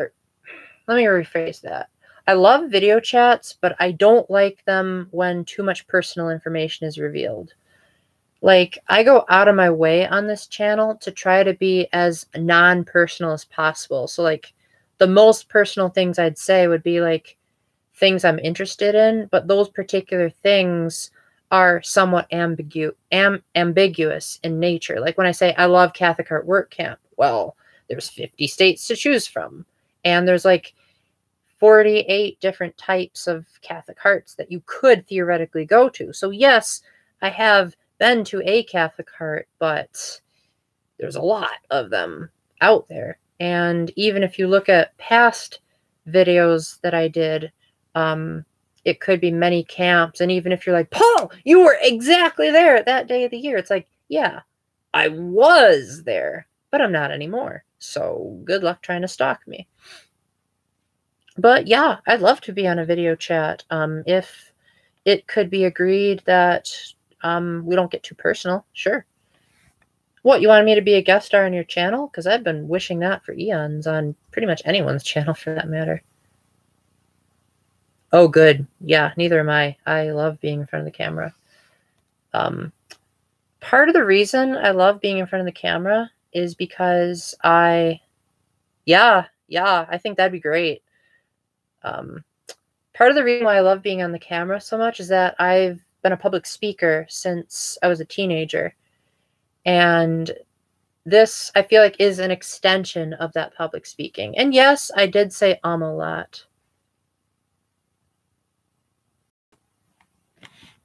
let me rephrase that. I love video chats, but I don't like them when too much personal information is revealed. Like, I go out of my way on this channel to try to be as non-personal as possible. So, like, the most personal things I'd say would be, like, things I'm interested in, but those particular things are somewhat ambiguous in nature. Like, when I say, I love Catholic Art Work Camp, well, there's 50 states to choose from. And there's, like, 48 different types of Catholic hearts that you could theoretically go to. So yes, I have been to a Catholic heart, but there's a lot of them out there. And even if you look at past videos that I did, it could be many camps. And even if you're like, Paul, you were exactly there that day of the year. It's like, yeah, I was there, but I'm not anymore. So good luck trying to stalk me. But yeah, I'd love to be on a video chat if it could be agreed that we don't get too personal. Sure. What, you wanted me to be a guest star on your channel? Because I've been wishing that for eons on pretty much anyone's channel for that matter. Oh, good. Yeah, neither am I. I love being in front of the camera. Part of the reason I love being in front of the camera is because I think that'd be great. Part of the reason why I love being on the camera so much is that I've been a public speaker since I was a teenager. And this, I feel like, is an extension of that public speaking. And yes, I did say a lot.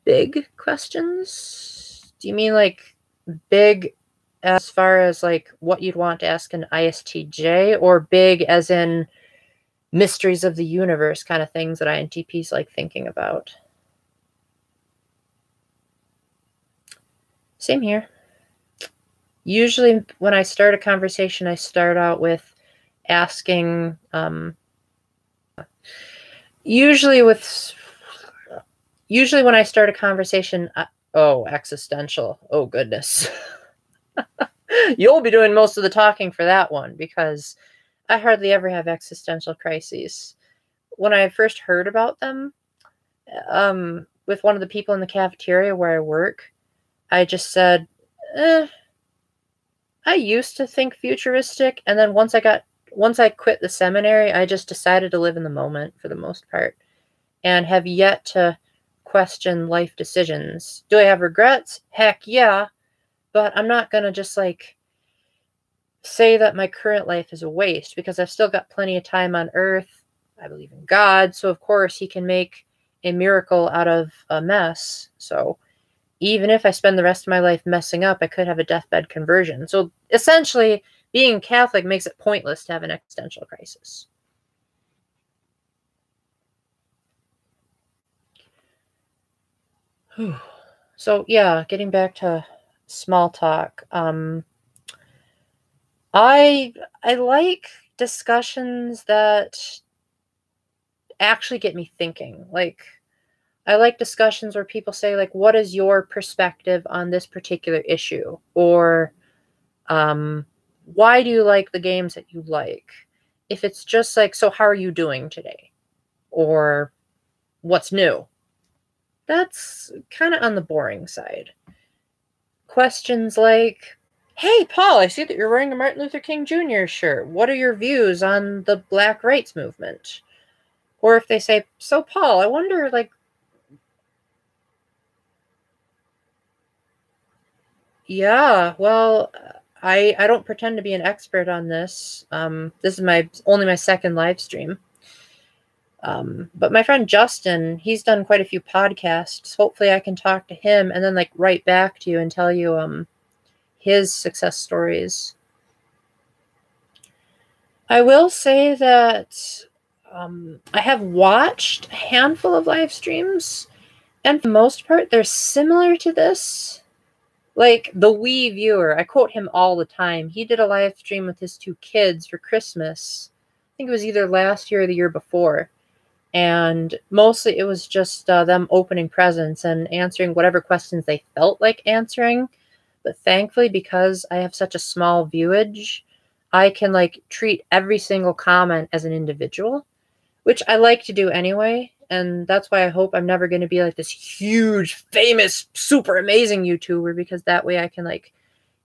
Big questions? Do you mean like big as far as like what you'd want to ask an ISTJ, or big as in mysteries of the universe kind of things that INTPs like thinking about? Same here. Usually when I start a conversation, I start out with asking, usually when I start a conversation, oh, existential. Oh, goodness. You'll be doing most of the talking for that one because I hardly ever have existential crises. When I first heard about them, with one of the people in the cafeteria where I work, I just said, I used to think futuristic, and then once I quit the seminary, I just decided to live in the moment for the most part and have yet to question life decisions. Do I have regrets? Heck yeah. But I'm not going to just like say that my current life is a waste because I've still got plenty of time on earth. I believe in God, so of course he can make a miracle out of a mess. So even if I spend the rest of my life messing up, I could have a deathbed conversion. So essentially, being Catholic makes it pointless to have an existential crisis. So yeah, getting back to small talk. I like discussions that actually get me thinking. Like, I like discussions where people say, like, what is your perspective on this particular issue? Or why do you like the games that you like? If it's just like, so how are you doing today? Or what's new? That's kind of on the boring side. Questions like, Hey, Paul, I see that you're wearing a Martin Luther King Jr. shirt. What are your views on the Black rights movement? Or if they say, so Paul, I wonder, like, yeah, well, I don't pretend to be an expert on this. This is only my second live stream. But my friend Justin, he's done quite a few podcasts. Hopefully I can talk to him and then like write back to you and tell you his success stories. I will say that I have watched a handful of live streams, and for the most part, they're similar to this. Like the Wii viewer, I quote him all the time. He did a live stream with his two kids for Christmas. I think it was either last year or the year before. And mostly it was just them opening presents and answering whatever questions they felt like answering. But thankfully, because I have such a small viewage, I can like treat every single comment as an individual, which I like to do anyway. And that's why I hope I'm never going to be like this huge, famous, super amazing YouTuber, because that way I can like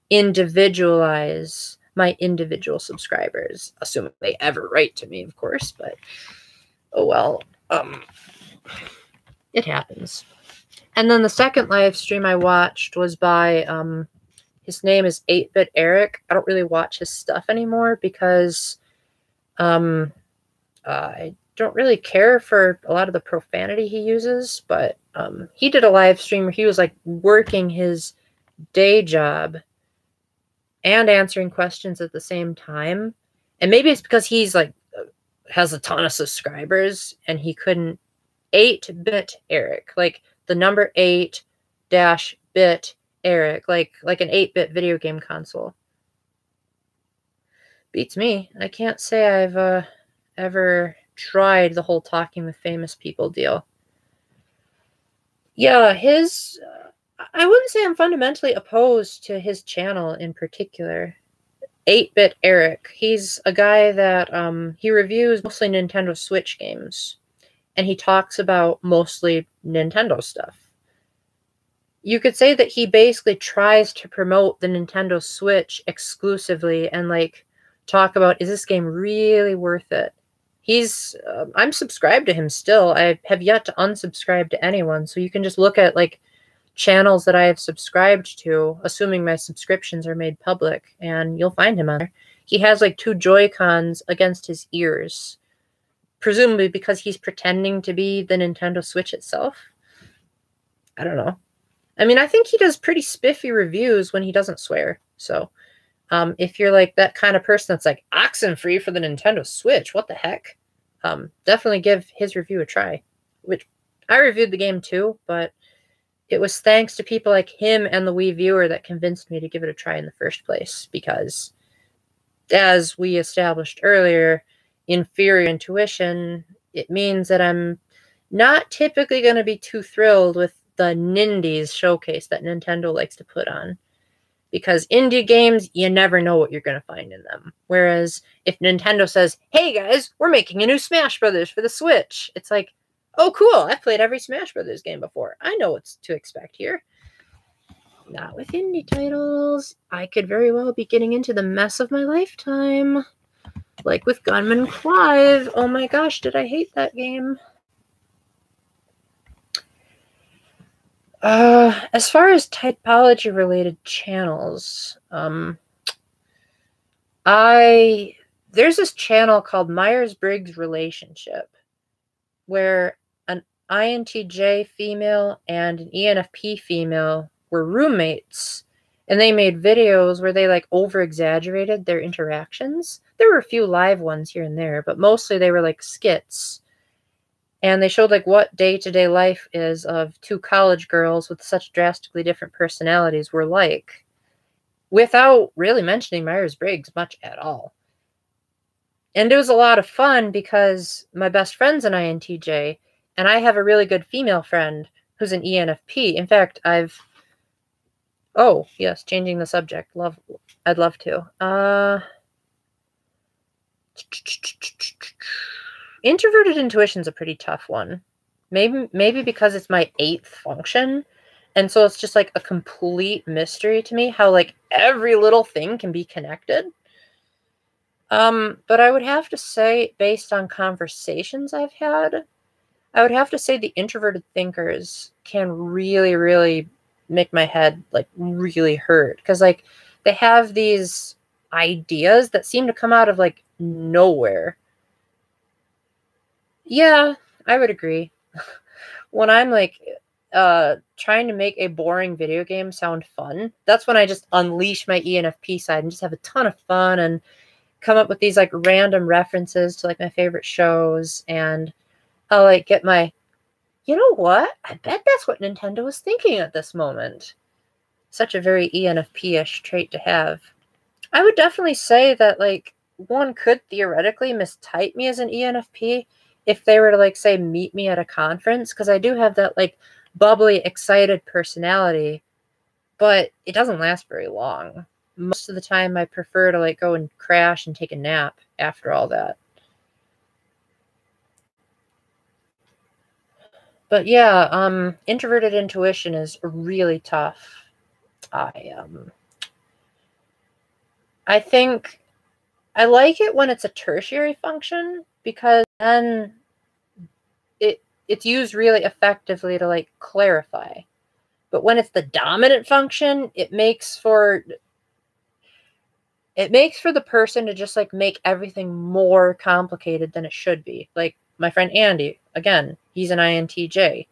individualize my individual subscribers, assuming they ever write to me, of course. But oh well, it happens. And then the second live stream I watched was by his name is 8-Bit Eric. I don't really watch his stuff anymore because I don't really care for a lot of the profanity he uses, but he did a live stream where he was like working his day job and answering questions at the same time. And maybe it's because he's like has a ton of subscribers and he couldn't. 8-Bit Eric, like the number 8-bit Eric, like an 8-bit video game console. Beats me. I can't say I've ever tried the whole talking with famous people deal. Yeah, his I wouldn't say I'm fundamentally opposed to his channel in particular. 8-Bit Eric, he's a guy that he reviews mostly Nintendo Switch games, and he talks about mostly Nintendo stuff. You could say that he basically tries to promote the Nintendo Switch exclusively and like talk about, is this game really worth it? I'm subscribed to him still. I have yet to unsubscribe to anyone, so you can just look at like channels that I have subscribed to, assuming my subscriptions are made public, and you'll find him on there. He has like 2 Joy-Cons against his ears, presumably because he's pretending to be the Nintendo Switch itself. I don't know. I mean, I think he does pretty spiffy reviews when he doesn't swear. So if you're like that kind of person that's like, Oxenfree for the Nintendo Switch, what the heck? Definitely give his review a try. Which I reviewed the game too, but it was thanks to people like him and the Wii viewer that convinced me to give it a try in the first place. Because as we established earlier, inferior intuition, it means that I'm not typically going to be too thrilled with the Nindies showcase that Nintendo likes to put on. Because indie games, you never know what you're going to find in them. Whereas if Nintendo says, hey guys, we're making a new Smash Brothers for the Switch, it's like, oh cool, I've played every Smash Brothers game before. I know what to expect here. Not with indie titles. I could very well be getting into the mess of my lifetime. Like with Gunman Clive. Oh my gosh, did I hate that game. As far as typology-related channels, there's this channel called Myers-Briggs Relationship, where an INTJ female and an ENFP female were roommates, and they made videos where they like over-exaggerated their interactions. There were a few live ones here and there, but mostly they were like skits. And they showed like what day-to-day life is of 2 college girls with such drastically different personalities were like, without really mentioning Myers-Briggs much at all. And it was a lot of fun because my best friend's an INTJ, and I have a really good female friend who's an ENFP. In fact, oh, yes, changing the subject. I'd love to. Introverted intuition's a pretty tough one. Maybe because it's my 8th function, And so it's just like a complete mystery to me how like every little thing can be connected. But I would have to say, based on conversations I've had, I would have to say the introverted thinkers can really, really make my head like really hurt. Because like they have these ideas that seem to come out of like nowhere. Yeah, I would agree. When I'm like trying to make a boring video game sound fun, that's when I just unleash my ENFP side and just have a ton of fun and come up with these like random references to like my favorite shows, and I'll like get my, you know what? I bet that's what Nintendo was thinking at this moment. Such a very ENFP-ish trait to have. I would definitely say that like one could theoretically mistype me as an ENFP if they were to like say meet me at a conference, because I do have that like bubbly, excited personality, but it doesn't last very long. Most of the time I prefer to like go and crash and take a nap after all that. But yeah, introverted intuition is really tough. I think I like it when it's a tertiary function, because then it's used really effectively to like clarify. But when it's the dominant function, it makes for the person to just like make everything more complicated than it should be. Like my friend Andy, again, he's an INTJ.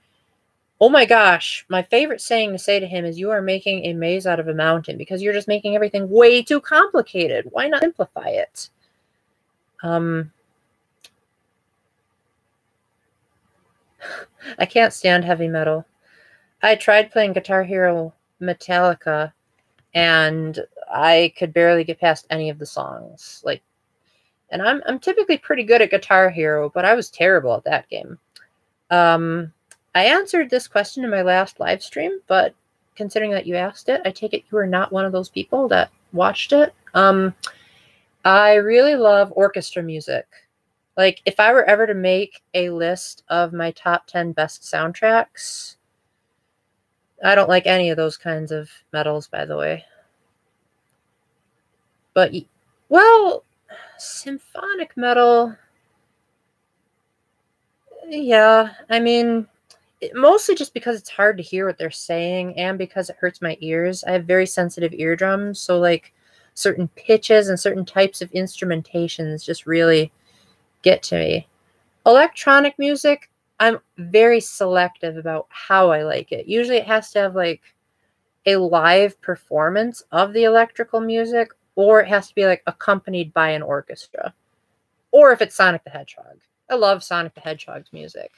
Oh my gosh, my favorite saying to say to him is, you are making a maze out of a mountain because you're just making everything way too complicated. Why not simplify it? I can't stand heavy metal. I tried playing Guitar Hero Metallica, and I could barely get past any of the songs. Like, and I'm typically pretty good at Guitar Hero, but I was terrible at that game. I answered this question in my last live stream, but considering that you asked it, I take it you are not one of those people that watched it. I really love orchestra music. Like, if I were ever to make a list of my top 10 best soundtracks, I don't like any of those kinds of metals, by the way. But, well, symphonic metal, yeah, I mean, mostly just because it's hard to hear what they're saying and because it hurts my ears. I have very sensitive eardrums, so like certain pitches and certain types of instrumentations just really get to me. Electronic music, I'm very selective about how I like it. Usually it has to have like a live performance of the electrical music, or it has to be like accompanied by an orchestra. Or if it's Sonic the Hedgehog. I love Sonic the Hedgehog's music.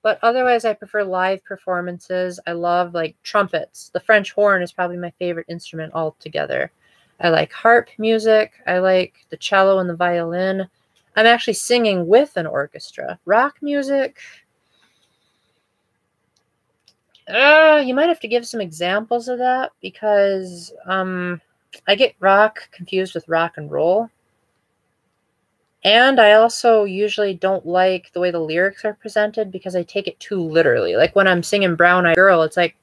But otherwise, I prefer live performances. I love like trumpets. The French horn is probably my favorite instrument altogether. I like harp music. I like the cello and the violin. I'm actually singing with an orchestra. Rock music. You might have to give some examples of that, because I get rock confused with rock and roll. And I also usually don't like the way the lyrics are presented because I take it too literally. Like when I'm singing Brown Eyed Girl, it's like,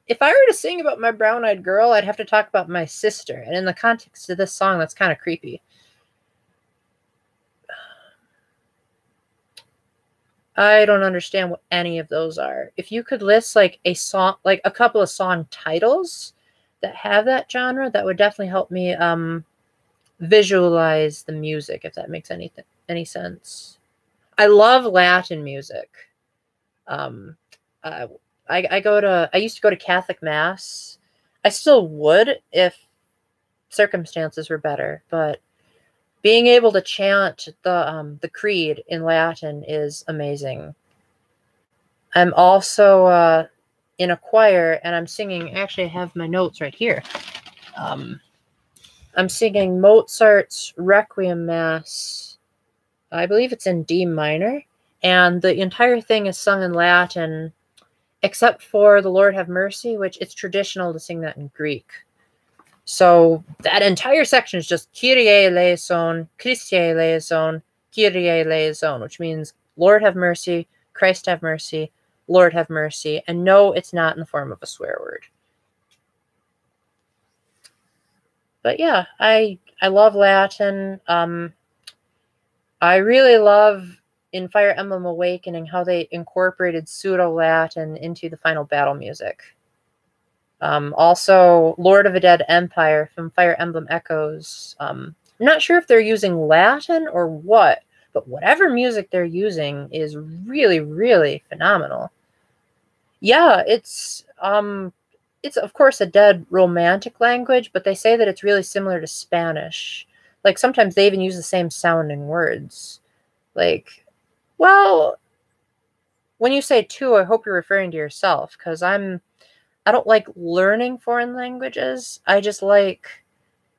if I were to sing about my brown-eyed girl, I'd have to talk about my sister. And in the context of this song, that's kind of creepy. I don't understand what any of those are. If you could list like a song, like a couple of song titles that have that genre, that would definitely help me visualize the music, if that makes any sense. I love Latin music. I used to go to Catholic Mass. I still would if circumstances were better, but being able to chant the creed in Latin is amazing. I'm also in a choir, and I'm singing. Actually, I have my notes right here. I'm singing Mozart's Requiem Mass. I believe it's in D minor, and the entire thing is sung in Latin, except for the Lord Have Mercy, which it's traditional to sing that in Greek. So that entire section is just Kyrie eleison, Christe eleison, Kyrie eleison, which means Lord have mercy, Christ have mercy, Lord have mercy. And no, it's not in the form of a swear word. But yeah, I love Latin. I really love in Fire Emblem Awakening how they incorporated pseudo-Latin into the final battle music. Also, Lord of a Dead Empire from Fire Emblem Echoes. I'm not sure if they're using Latin or what, but whatever music they're using is really, really phenomenal. Yeah, it's of course a dead romantic language, but they say that it's really similar to Spanish. Like sometimes they even use the same sounding words. Like, well, when you say two, I hope you're referring to yourself, because I don't like learning foreign languages. I just like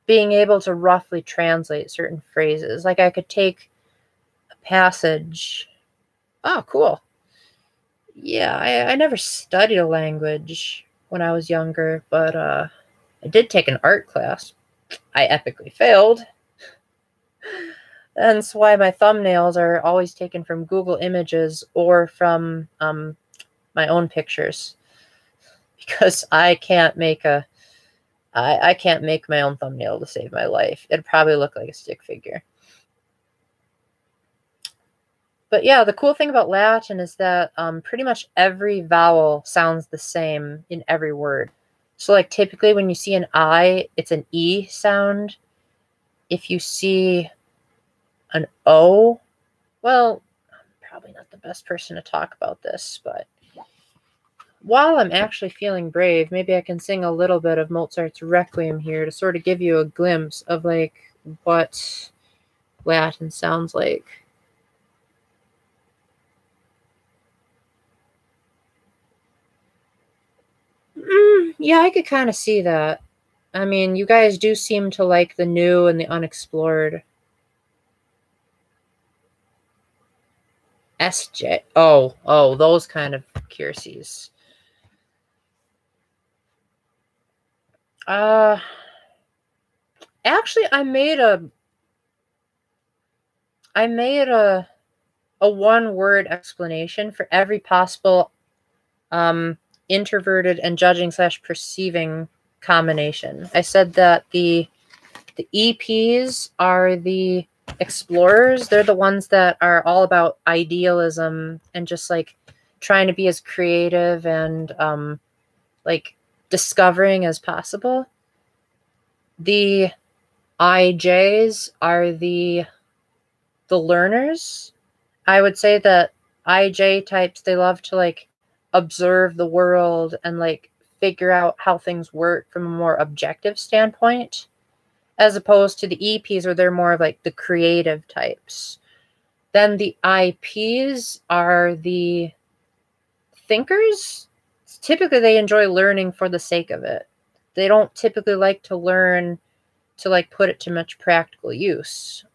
being able to roughly translate certain phrases. Like I could take a passage. Oh, cool. Yeah, I never studied a language when I was younger, but I did take an art class. I epically failed. That's why my thumbnails are always taken from Google Images or from my own pictures, because I can't make I can't make my own thumbnail to save my life. It'd probably look like a stick figure. But yeah, the cool thing about Latin is that pretty much every vowel sounds the same in every word. So like typically when you see an I, it's an E sound. If you see an O, well, I'm probably not the best person to talk about this, but while I'm actually feeling brave, maybe I can sing a little bit of Mozart's Requiem here to sort of give you a glimpse of like what Latin sounds like. Yeah, I could kind of see that. I mean, you guys do seem to like the new and the unexplored. SJ. Oh, those kind of Kiersey's. Actually, I made a one-word explanation for every possible introverted and judging / perceiving combination. I said that the EPs are the explorers. They're the ones that are all about idealism and just like trying to be as creative and like discovering as possible. The IJs are the learners. I would say that IJ types, they love to like observe the world and like figure out how things work from a more objective standpoint, as opposed to the EPs where they're more of like the creative types. Then the IPs are the thinkers. Typically they enjoy learning for the sake of it. They don't typically like to learn to like put it to much practical use.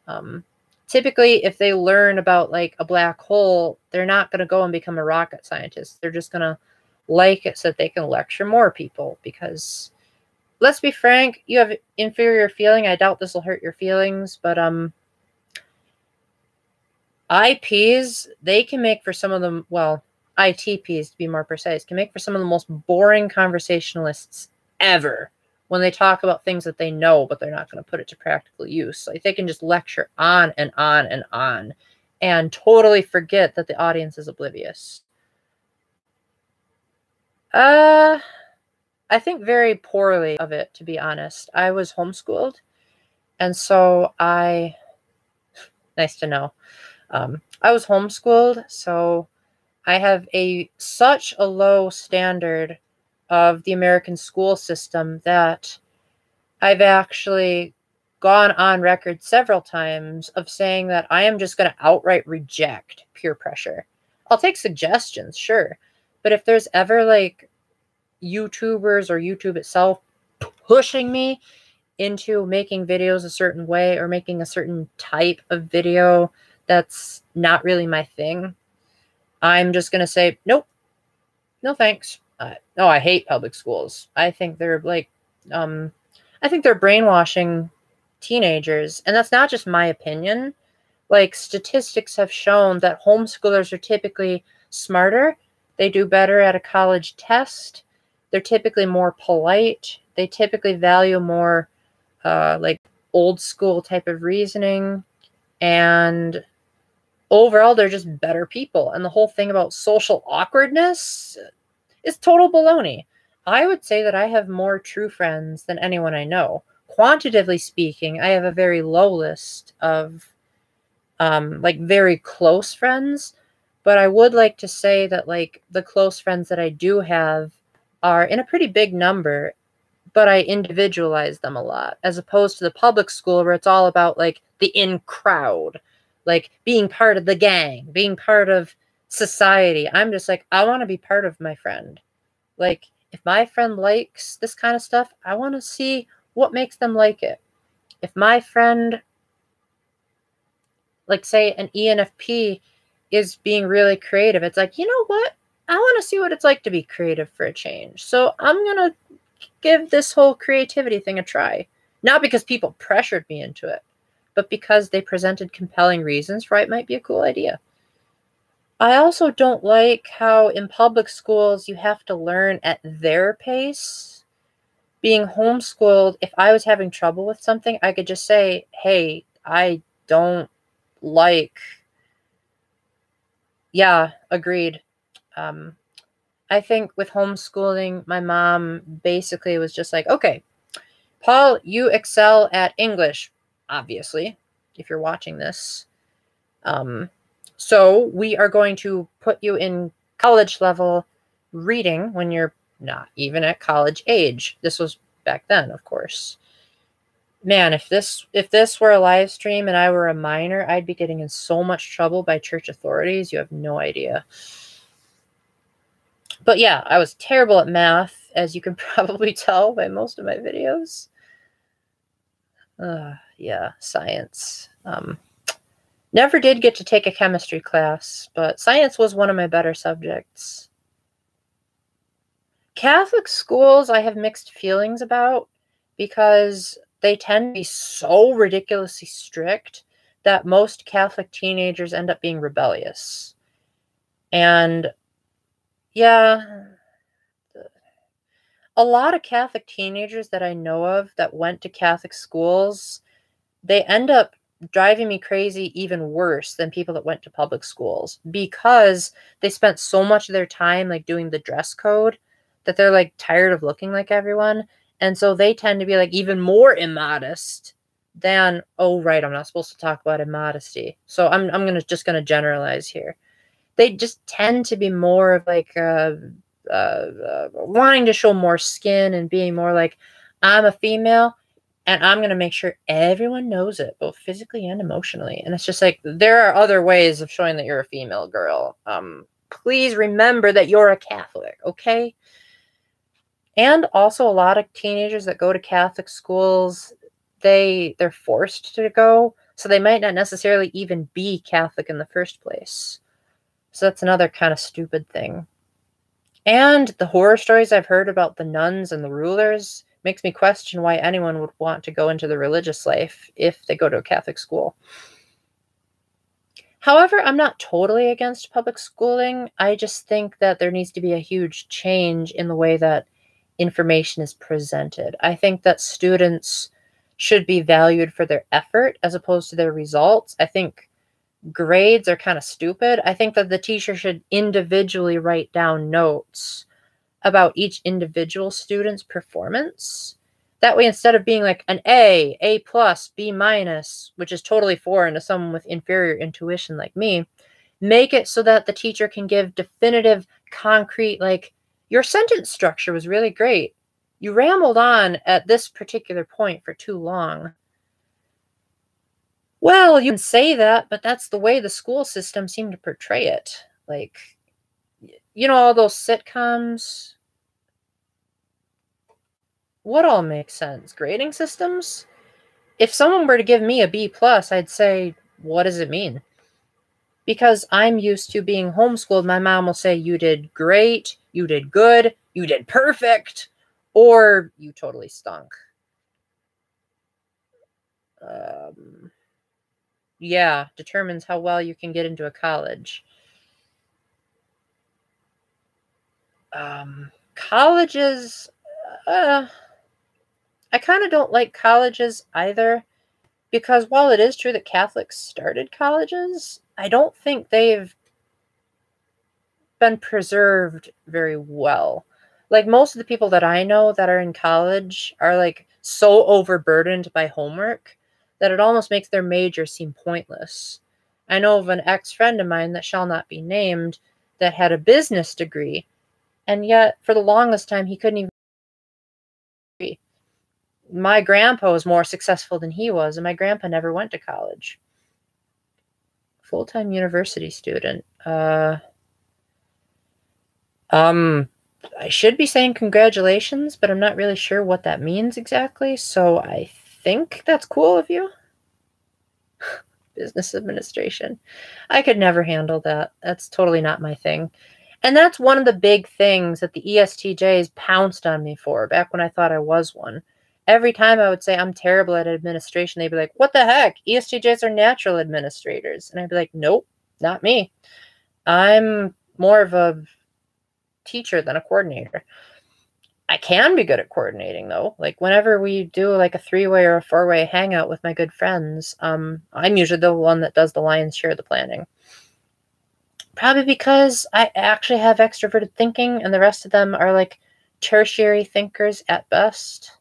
Typically, if they learn about like a black hole, they're not going to go and become a rocket scientist. They're just going to like it so that they can lecture more people. Because let's be frank, you have inferior feeling. I doubt this will hurt your feelings, but IPs, they can make for some of them, well, ITPs to be more precise, can make for some of the most boring conversationalists ever when they talk about things that they know, but they're not going to put it to practical use. Like they can just lecture on and on and on and totally forget that the audience is oblivious. I think very poorly of it, to be honest. I was homeschooled, and so nice to know. I was homeschooled, so I have such a low standard of the American school system that I've actually gone on record several times of saying that I am just going to outright reject peer pressure. I'll take suggestions, sure. But if there's ever like YouTubers or YouTube itself pushing me into making videos a certain way or making a certain type of video that's not really my thing, I'm just going to say, nope, no thanks. No, I hate public schools. I think they're like, I think they're brainwashing teenagers. And that's not just my opinion. Like statistics have shown that homeschoolers are typically smarter. They do better at a college test. They're typically more polite. They typically value more like old school type of reasoning. And overall, they're just better people. And the whole thing about social awkwardness is total baloney. I would say that I have more true friends than anyone I know. Quantitatively speaking, I have a very low list of like very close friends, but I would like to say that like the close friends that I do have are in a pretty big number, but I individualize them a lot, as opposed to the public school where it's all about like the in crowd, like being part of the gang, being part of society. I'm just like, I want to be part of my friend. Like, if my friend likes this kind of stuff, I want to see what makes them like it. If my friend, like say an ENFP, is being really creative, it's like, you know what? I want to see what it's like to be creative for a change. So I'm going to give this whole creativity thing a try. Not because people pressured me into it, but because they presented compelling reasons why it might be a cool idea. I also don't like how in public schools you have to learn at their pace. Being homeschooled, if I was having trouble with something, I could just say, hey, I don't like. Yeah, agreed. I think with homeschooling, my mom basically was just like, okay, Paul, you excel at English, obviously, if you're watching this. So we are going to put you in college level reading when you're not even at college age. This was back then, of course. Man, if this were a live stream and I were a minor, I'd be getting in so much trouble by church authorities. You have no idea. But yeah, I was terrible at math, as you can probably tell by most of my videos. Yeah, science. Never did get to take a chemistry class, but science was one of my better subjects. Catholic schools I have mixed feelings about because they tend to be so ridiculously strict that most Catholic teenagers end up being rebellious. And yeah, a lot of Catholic teenagers that I know of that went to Catholic schools, they end up driving me crazy even worse than people that went to public schools because they spent so much of their time like doing the dress code that they're like tired of looking like everyone. And so they tend to be like even more immodest than, oh, right, I'm not supposed to talk about immodesty. So I'm gonna generalize here. They just tend to be more of like wanting to show more skin and being more like, I'm a female and I'm going to make sure everyone knows it, both physically and emotionally. And it's just like, there are other ways of showing that you're a female girl. Please remember that you're a Catholic, okay? And also a lot of teenagers that go to Catholic schools, they're forced to go, so they might not necessarily even be Catholic in the first place. So that's another kind of stupid thing. And the horror stories I've heard about the nuns and the rulers makes me question why anyone would want to go into the religious life if they go to a Catholic school. However, I'm not totally against public schooling. I just think that there needs to be a huge change in the way that information is presented. I think that students should be valued for their effort as opposed to their results. I think grades are kind of stupid. I think that the teacher should individually write down notes about each individual student's performance. That way, instead of being like an A plus, B minus, which is totally foreign to someone with inferior intuition like me, make it so that the teacher can give definitive, concrete, like, your sentence structure was really great. You rambled on at this particular point for too long. Well, you can say that, but that's the way the school system seemed to portray it. Like, you know, all those sitcoms. What all makes sense? Grading systems? If someone were to give me a B plus, I'd say, what does it mean? Because I'm used to being homeschooled, my mom will say, you did great, you did good, you did perfect, or you totally stunk. Yeah, determines how well you can get into a college. Colleges, I kind of don't like colleges either, because while it is true that Catholics started colleges, I don't think they've been preserved very well. Like, most of the people that I know that are in college are like so overburdened by homework that it almost makes their major seem pointless. I know of an ex-friend of mine that shall not be named that had a business degree, and yet for the longest time he couldn't even read. My grandpa was more successful than he was, and my grandpa never went to college. Full-time university student. I should be saying congratulations, but I'm not really sure what that means exactly, so I think that's cool of you. Business administration. I could never handle that. That's totally not my thing. And that's one of the big things that the ESTJs pounced on me for back when I thought I was one. Every time I would say I'm terrible at administration, they'd be like, what the heck? ESTJs are natural administrators. And I'd be like, nope, not me. I'm more of a teacher than a coordinator. I can be good at coordinating, though. Like, whenever we do like a 3-way or a 4-way hangout with my good friends, I'm usually the one that does the lion's share of the planning. Probably because I actually have extroverted thinking and the rest of them are like tertiary thinkers at best.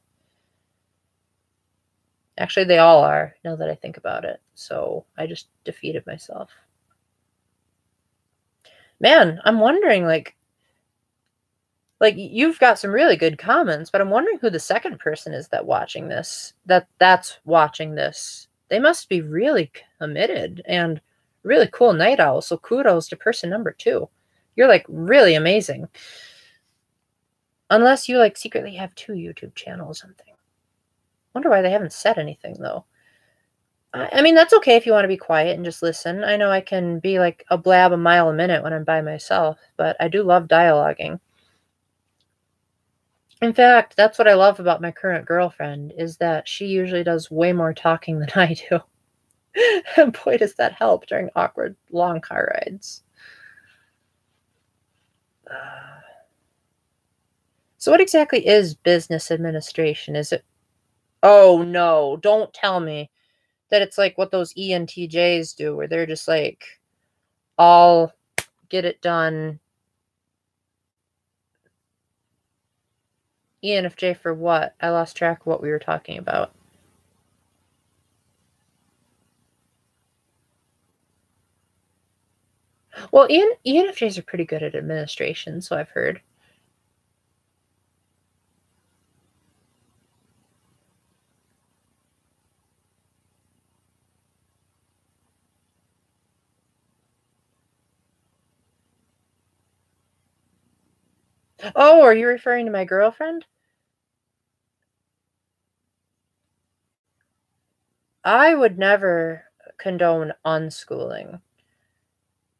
Actually, they all are, now that I think about it. So I just defeated myself. Man, I'm wondering, like you've got some really good comments, but I'm wondering who the second person is that's watching this. They must be really committed and really cool night owl. So kudos to person number 2. You're like really amazing. Unless you like secretly have 2 YouTube channels or something. Wonder why they haven't said anything though. I mean, that's okay if you want to be quiet and just listen. I know I can be like a blab a mile a minute when I'm by myself, but I do love dialoguing. In fact, that's what I love about my current girlfriend, is that she usually does way more talking than I do. And boy, does that help during awkward long car rides. So what exactly is business administration? Is it... Oh, no, don't tell me that it's like what those ENTJs do, where they're just like, I'll get it done. ENFJ for what? I lost track of what we were talking about. Well, ENFJs are pretty good at administration, so I've heard. Oh, are you referring to my girlfriend? I would never condone unschooling,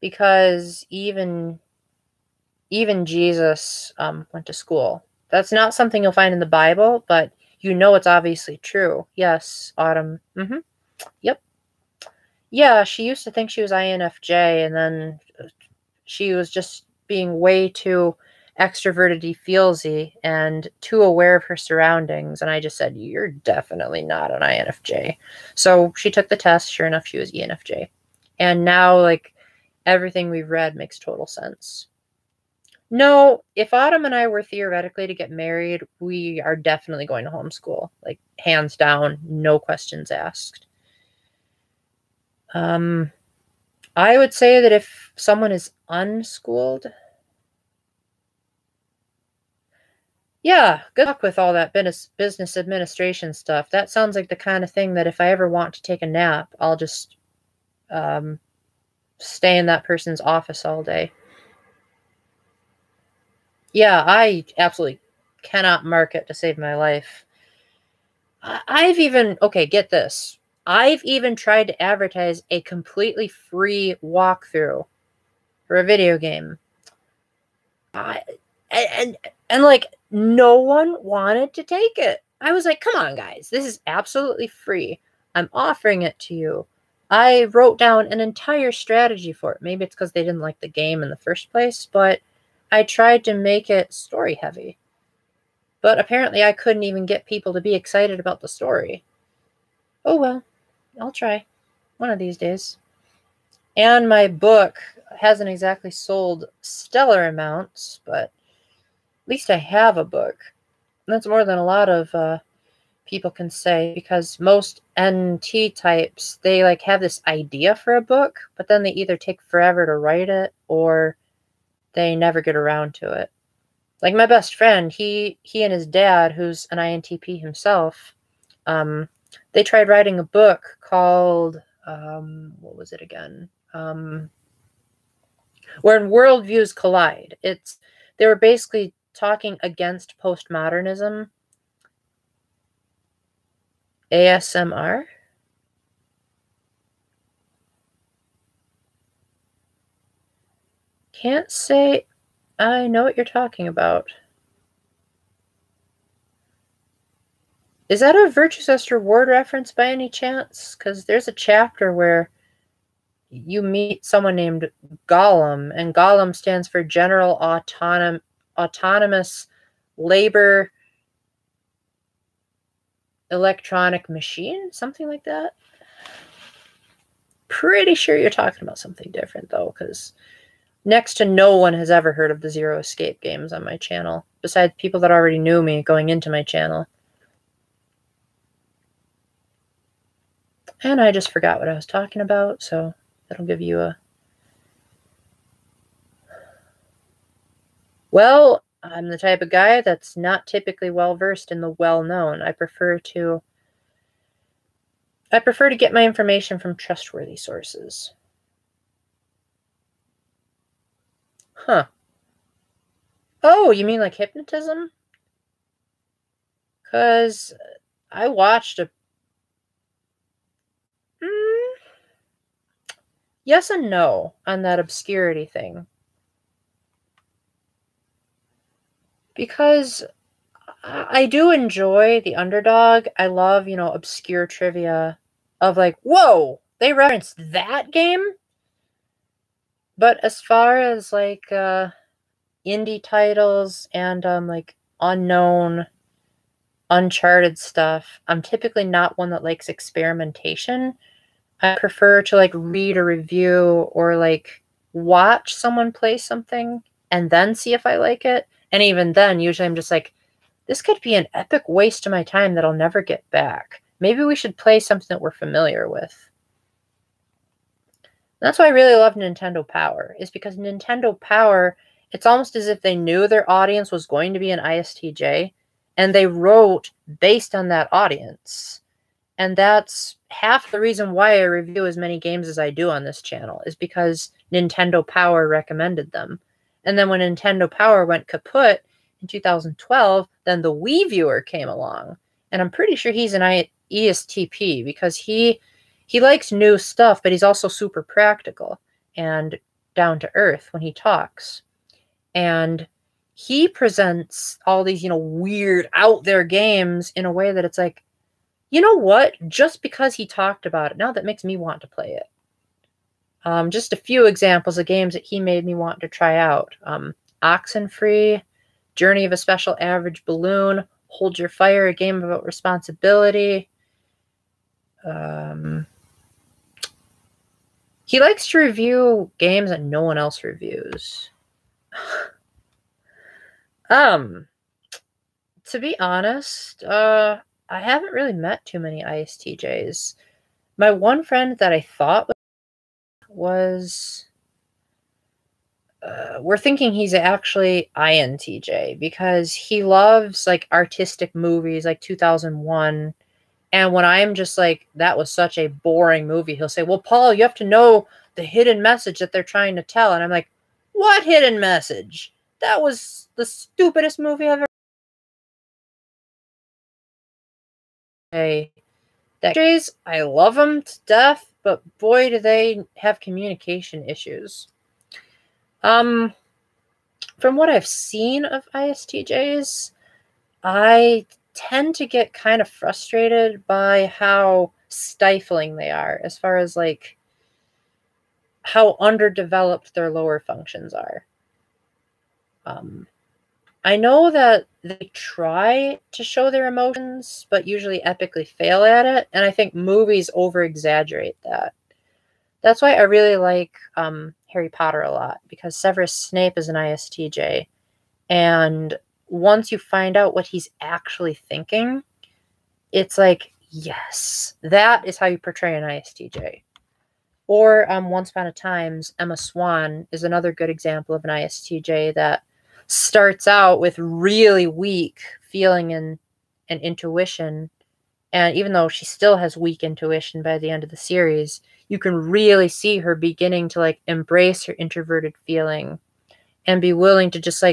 because even Jesus went to school. That's not something you'll find in the Bible, but you know it's obviously true. Yes, Autumn. Yep. Yeah, she used to think she was INFJ, and then she was just being way too extroverted feelsy and too aware of her surroundings. And I just said, you're definitely not an INFJ. So she took the test. Sure enough, she was ENFJ. And now, like, everything we've read makes total sense. No, if Autumn and I were theoretically to get married, we are definitely going to homeschool. Like, hands down, no questions asked. I would say that if someone is unschooled, yeah, good luck with all that business administration stuff. That sounds like the kind of thing that if I ever want to take a nap, I'll just stay in that person's office all day. Yeah, I absolutely cannot market to save my life. I've even, okay, get this. I've even tried to advertise a completely free walkthrough for a video game. And like, no one wanted to take it. I was like, come on, guys, this is absolutely free. I'm offering it to you. I wrote down an entire strategy for it. Maybe it's because they didn't like the game in the first place, but I tried to make it story heavy. But apparently I couldn't even get people to be excited about the story. Oh well, I'll try one of these days. And my book hasn't exactly sold stellar amounts, but at least I have a book. And that's more than a lot of people can say, because most NT types, they like have this idea for a book, but then they either take forever to write it or they never get around to it. Like my best friend, he and his dad, who's an INTP himself, they tried writing a book called, what was it again? Where worldviews collide. They were basically talking against postmodernism. ASMR? Can't say I know what you're talking about. Is that a Virtue Sister Ward reference by any chance? Because there's a chapter where you meet someone named Gollum, and Gollum stands for General Autonomous Labor Electronic Machine, something like that. Pretty sure you're talking about something different, though, because next to no one has ever heard of the Zero Escape games on my channel, besides people that already knew me going into my channel. And I just forgot what I was talking about, so that'll give you a... Well, I'm the type of guy that's not typically well-versed in the well-known. I prefer to get my information from trustworthy sources. Huh. Oh, you mean like hypnotism? Because I watched a... Yes and no on that obscurity thing. Because I do enjoy the underdog. I love, obscure trivia of like, whoa, they referenced that game? But as far as like indie titles and like unknown, uncharted stuff, I'm typically not one that likes experimentation. I prefer to like read a review or like watch someone play something and then see if I like it. And even then, usually I'm just like, this could be an epic waste of my time that I'll never get back. Maybe we should play something that we're familiar with. That's why I really love Nintendo Power, is because Nintendo Power, it's almost as if they knew their audience was going to be an ISTJ, and they wrote based on that audience. And that's half the reason why I review as many games as I do on this channel, is because Nintendo Power recommended them. And then when Nintendo Power went kaput in 2012, then the Wii Viewer came along. And I'm pretty sure he's an ESTP because he likes new stuff, but he's also super practical and down to earth when he talks. And he presents all these, weird out there games in a way that it's like, you know what? Just because he talked about it, now that makes me want to play it. Just a few examples of games that he made me want to try out. Oxenfree, Journey of a Special Average Balloon, Hold Your Fire, a game about responsibility. He likes to review games that no one else reviews. To be honest, I haven't really met too many ISTJs. My one friend that I thought was we're thinking he's actually INTJ because he loves like artistic movies like 2001. And when I'm just like, that was such a boring movie, he'll say, well, Paul, you have to know the hidden message that they're trying to tell. And I'm like, what hidden message? That was the stupidest movie I've ever... Hey, that days, I love them to death, but boy, do they have communication issues. From what I've seen of ISTJs, I tend to get kind of frustrated by how stifling they are as far as like how underdeveloped their lower functions are. I know that they try to show their emotions, but usually epically fail at it. And I think movies over-exaggerate that. That's why I really like Harry Potter a lot, because Severus Snape is an ISTJ. And once you find out what he's actually thinking, it's like, yes, that is how you portray an ISTJ. Or Once Upon a Time's Emma Swan is another good example of an ISTJ that starts out with really weak feeling and intuition. And even though she still has weak intuition by the end of the series, you can really see her beginning to like embrace her introverted feeling and be willing to just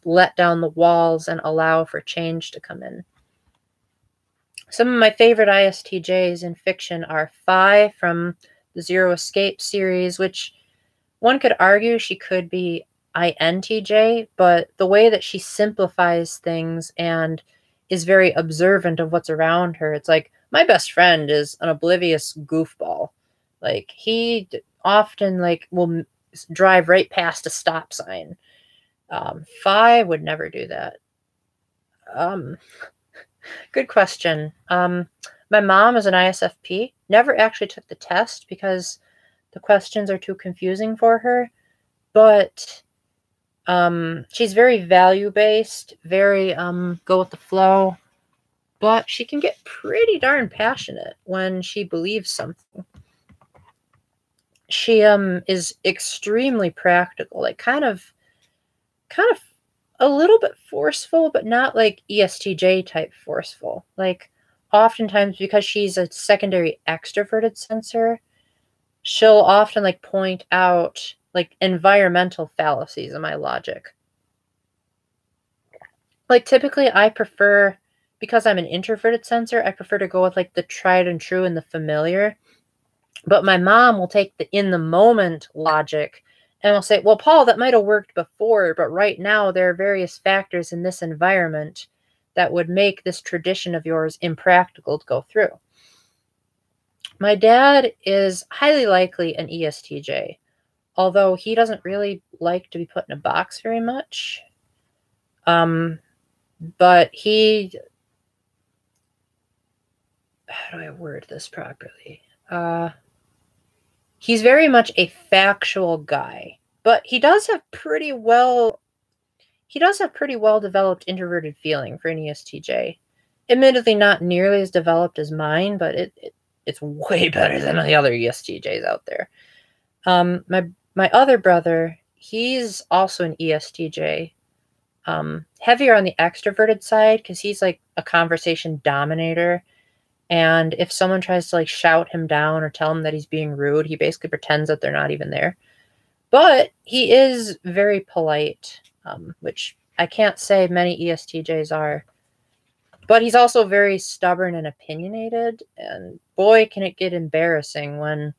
let down the walls and allow for change to come in. Some of my favorite ISTJs in fiction are Phi from the Zero Escape series, which one could argue she could be INTJ, but the way that she simplifies things and is very observant of what's around her, it's like, my best friend is an oblivious goofball. Like, he often will drive right past a stop sign. Phi would never do that. Good question. My mom is an ISFP. Never actually took the test because the questions are too confusing for her. But she's very value-based, very go with the flow. But she can get pretty darn passionate when she believes something. She is extremely practical, like kind of a little bit forceful, but not like ESTJ type forceful. Like, oftentimes, because she's a secondary extroverted sensor, she'll often like point out like environmental fallacies in my logic. Like, typically I prefer, because I'm an introverted sensor, I prefer to go with like the tried and true and the familiar. But my mom will take the in the moment logic and will say, well, Paul, that might have worked before, but right now there are various factors in this environment that would make this tradition of yours impractical to go through. My dad is highly likely an ESTJ, although he doesn't really like to be put in a box very much. But he, how do I word this properly? He's very much a factual guy, but he does have pretty well developed introverted feeling for an ESTJ. Admittedly, not nearly as developed as mine, but it's way better than the other ESTJs out there. My other brother, he's also an ESTJ. Heavier on the extroverted side because he's like a conversation dominator. And if someone tries to like shout him down or tell him that he's being rude, he basically pretends that they're not even there. But he is very polite, which I can't say many ESTJs are. But he's also very stubborn and opinionated. And boy, can it get embarrassing when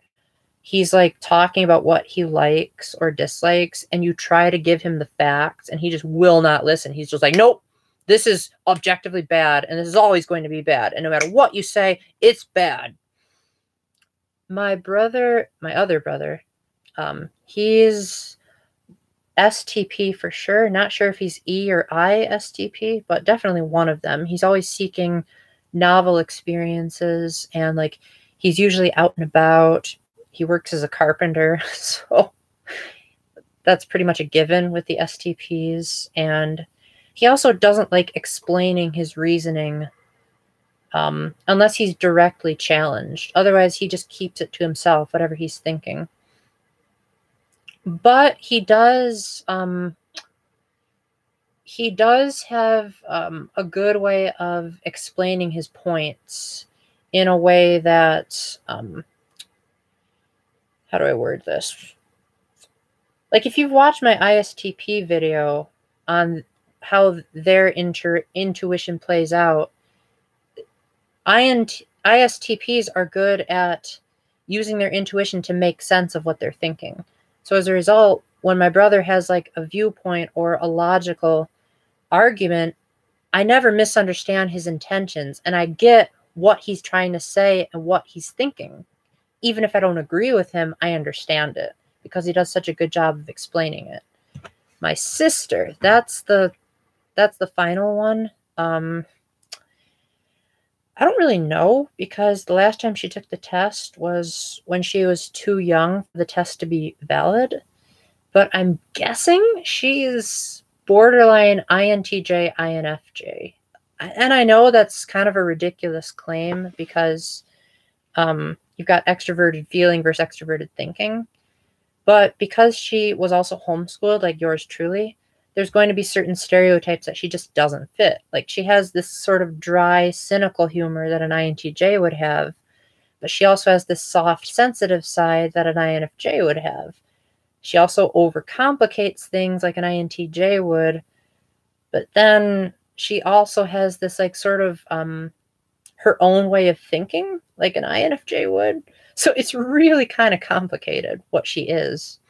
he's like talking about what he likes or dislikes, and you try to give him the facts, and he just will not listen. He's just like, nope, this is objectively bad, and this is always going to be bad. And no matter what you say, it's bad. My other brother, he's STP for sure. Not sure if he's E or I STP, but definitely one of them. He's always seeking novel experiences, and like he's usually out and about. He works as a carpenter, so that's pretty much a given with the STPs. And he also doesn't like explaining his reasoning unless he's directly challenged. Otherwise, he just keeps it to himself, whatever he's thinking. But he does have a good way of explaining his points in a way that, how do I word this? Like, if you've watched my ISTP video on how their intuition plays out, ISTPs are good at using their intuition to make sense of what they're thinking. So as a result, when my brother has like a viewpoint or a logical argument, I never misunderstand his intentions, and I get what he's trying to say and what he's thinking. Even if I don't agree with him, I understand it because he does such a good job of explaining it. My sister, that's the final one. I don't really know, because the last time she took the test was when she was too young for the test to be valid. But I'm guessing she's borderline INTJ, INFJ. And I know that's kind of a ridiculous claim, because you've got extroverted feeling versus extroverted thinking. But because she was also homeschooled, like yours truly, there's going to be certain stereotypes that she just doesn't fit. Like, she has this sort of dry, cynical humor that an INTJ would have, but she also has this soft, sensitive side that an INFJ would have. She also overcomplicates things like an INTJ would, but then she also has this, like, sort of her own way of thinking like an INFJ would. So it's really kind of complicated what she is.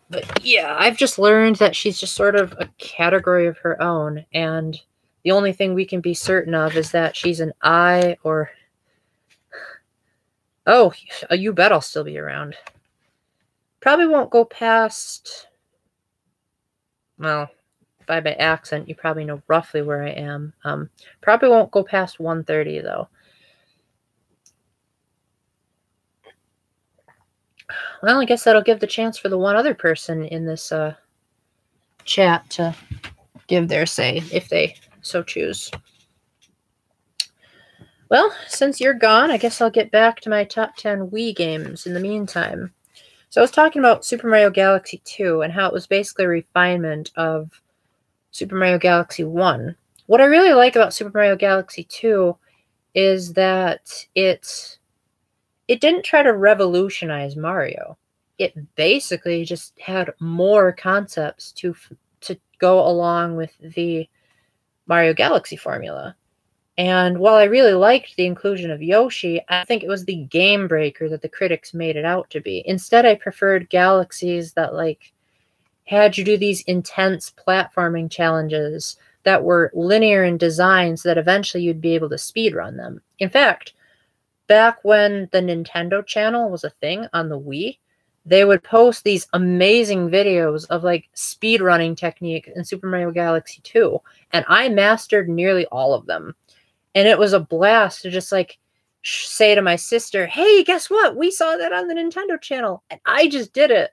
But yeah, I've just learned that she's just sort of a category of her own, and the only thing we can be certain of is that she's an I, or... Oh, you bet I'll still be around. Probably won't go past... Well, by my accent, you probably know roughly where I am. Probably won't go past 1:30, though. Well, I guess that'll give the chance for the one other person in this chat to give their say, if they so choose. Well, since you're gone, I guess I'll get back to my top 10 Wii games in the meantime. So I was talking about Super Mario Galaxy 2 and how it was basically a refinement of Super Mario Galaxy 1. What I really like about Super Mario Galaxy 2 is that it didn't try to revolutionize Mario. It basically just had more concepts to go along with the Mario Galaxy formula. And while I really liked the inclusion of Yoshi, I think it was the game breaker that the critics made it out to be. Instead, I preferred Galaxies that, like, had you do these intense platforming challenges that were linear in design so that eventually you'd be able to speedrun them. In fact, back when the Nintendo Channel was a thing on the Wii, they would post these amazing videos of, like, speedrunning technique in Super Mario Galaxy 2, and I mastered nearly all of them. And it was a blast to just, like, say to my sister, hey, guess what? We saw that on the Nintendo Channel, and I just did it.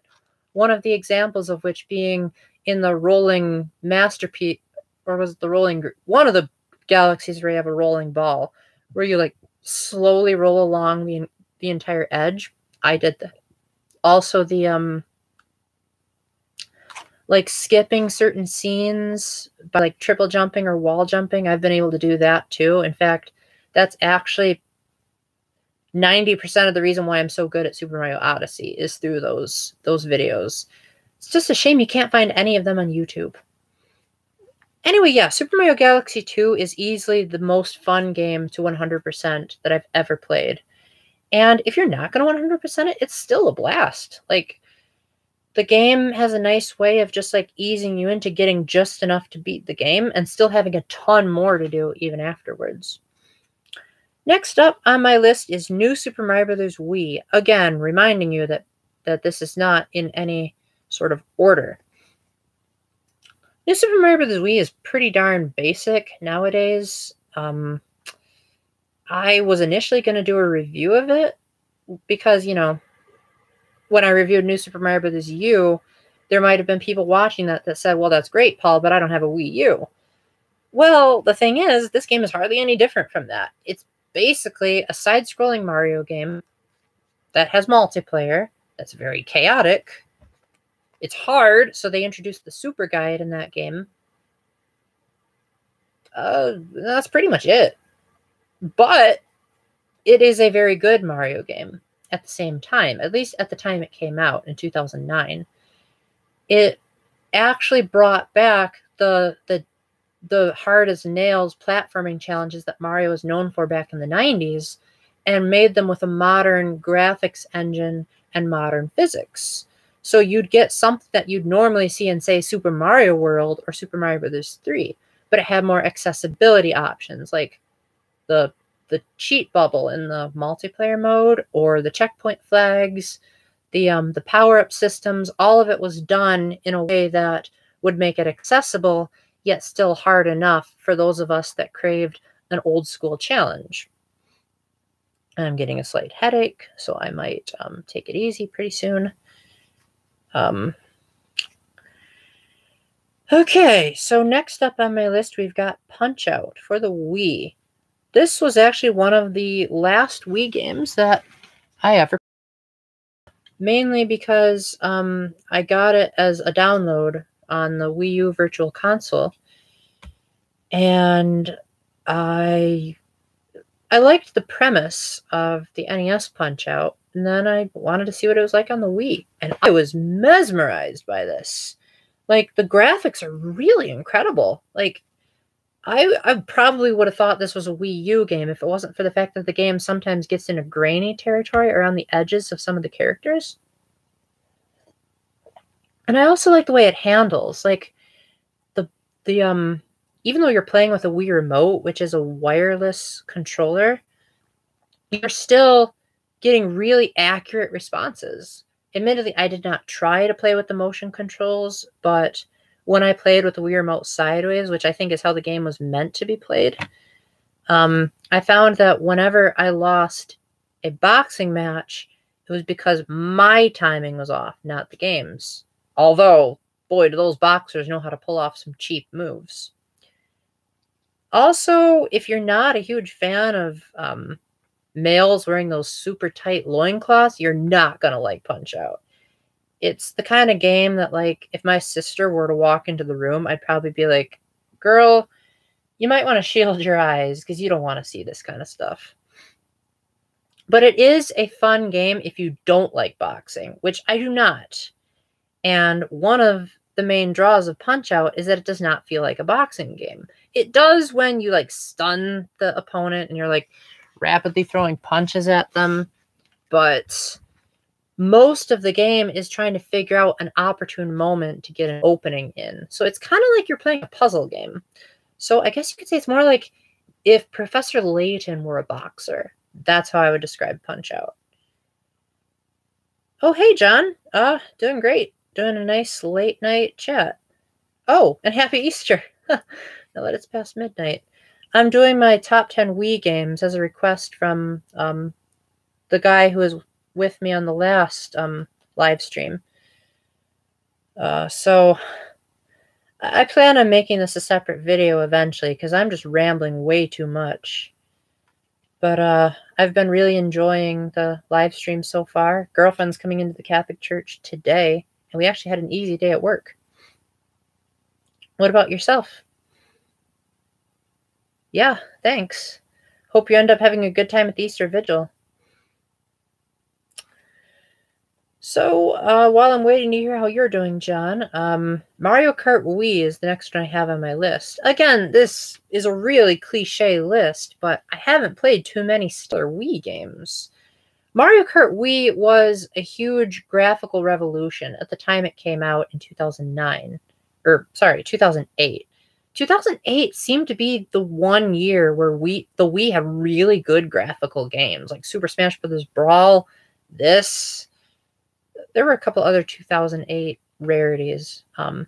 One of the examples of which being in the rolling masterpiece, or was it the rolling, one of the galaxies where you have a rolling ball, where you, like, slowly roll along the entire edge. I did that. Also, the like, skipping certain scenes by, like, triple jumping or wall jumping. I've been able to do that too. In fact, that's actually 90% of the reason why I'm so good at Super Mario Odyssey is through those videos. It's just a shame you can't find any of them on YouTube. Anyway, yeah, Super Mario Galaxy 2 is easily the most fun game to 100% that I've ever played. And if you're not going to 100% it, it's still a blast. Like, the game has a nice way of just, like, easing you into getting just enough to beat the game and still having a ton more to do even afterwards. Next up on my list is New Super Mario Bros. Wii. Again, reminding you that this is not in any sort of order. New Super Mario Bros. Wii is pretty darn basic nowadays. I was initially going to do a review of it because, you know, when I reviewed New Super Mario Bros. U, there might have been people watching that said, well, that's great, Paul, but I don't have a Wii U. Well, the thing is, this game is hardly any different from that. It's basically a side-scrolling Mario game that has multiplayer, that's very chaotic. It's hard, so they introduced the Super Guide in that game. That's pretty much it. But it is a very good Mario game at the same time, at least at the time it came out in 2009. It actually brought back the hard as nails platforming challenges that Mario was known for back in the 90s and made them with a modern graphics engine and modern physics. So you'd get something that you'd normally see in, say, Super Mario World or Super Mario Bros. 3, but it had more accessibility options, like the cheat bubble in the multiplayer mode, or the checkpoint flags, the power-up systems, all of it was done in a way that would make it accessible, yet still hard enough for those of us that craved an old school challenge. I'm getting a slight headache, so I might take it easy pretty soon. Okay, so next up on my list, we've got Punch-Out for the Wii. This was actually one of the last Wii games that I ever played, mainly because I got it as a download on the Wii U Virtual Console, and I liked the premise of the NES Punch-Out, and then I wanted to see what it was like on the Wii, and I was mesmerized by this. Like, the graphics are really incredible. Like, I probably would have thought this was a Wii U game if it wasn't for the fact that the game sometimes gets into grainy territory around the edges of some of the characters. And I also like the way it handles. Like, even though you're playing with a Wii Remote, which is a wireless controller, you're still getting really accurate responses. Admittedly, I did not try to play with the motion controls, but when I played with the Wii Remote sideways, which I think is how the game was meant to be played, I found that whenever I lost a boxing match, it was because my timing was off, not the game's. Although, boy, do those boxers know how to pull off some cheap moves. Also, if you're not a huge fan of males wearing those super tight loincloths, you're not going to like Punch-Out. It's the kind of game that, like, if my sister were to walk into the room, I'd probably be like, girl, you might want to shield your eyes because you don't want to see this kind of stuff. But it is a fun game if you don't like boxing, which I do not. And one of the main draws of Punch-Out is that it does not feel like a boxing game. It does when you, like, stun the opponent and you're, like, rapidly throwing punches at them, but most of the game is trying to figure out an opportune moment to get an opening in. So it's kind of like you're playing a puzzle game. So I guess you could say it's more like if Professor Layton were a boxer. That's how I would describe Punch-Out. Oh, hey, John. Doing great. Doing a nice late night chat. Oh, and happy Easter. Now that it's past midnight. I'm doing my top 10 Wii games as a request from the guy who was with me on the last live stream. So I plan on making this a separate video eventually because I'm just rambling way too much. But I've been really enjoying the live stream so far. Girlfriend's coming into the Catholic Church today, and we actually had an easy day at work. What about yourself? Yeah, thanks. Hope you end up having a good time at the Easter Vigil. So, while I'm waiting to hear how you're doing, John, Mario Kart Wii is the next one I have on my list. Again, this is a really cliche list, but I haven't played too many stellar Wii games. Mario Kart Wii was a huge graphical revolution at the time it came out in 2009. 2008. 2008 seemed to be the one year where the Wii had really good graphical games, like Super Smash Bros. Brawl, this. There were a couple other 2008 rarities. I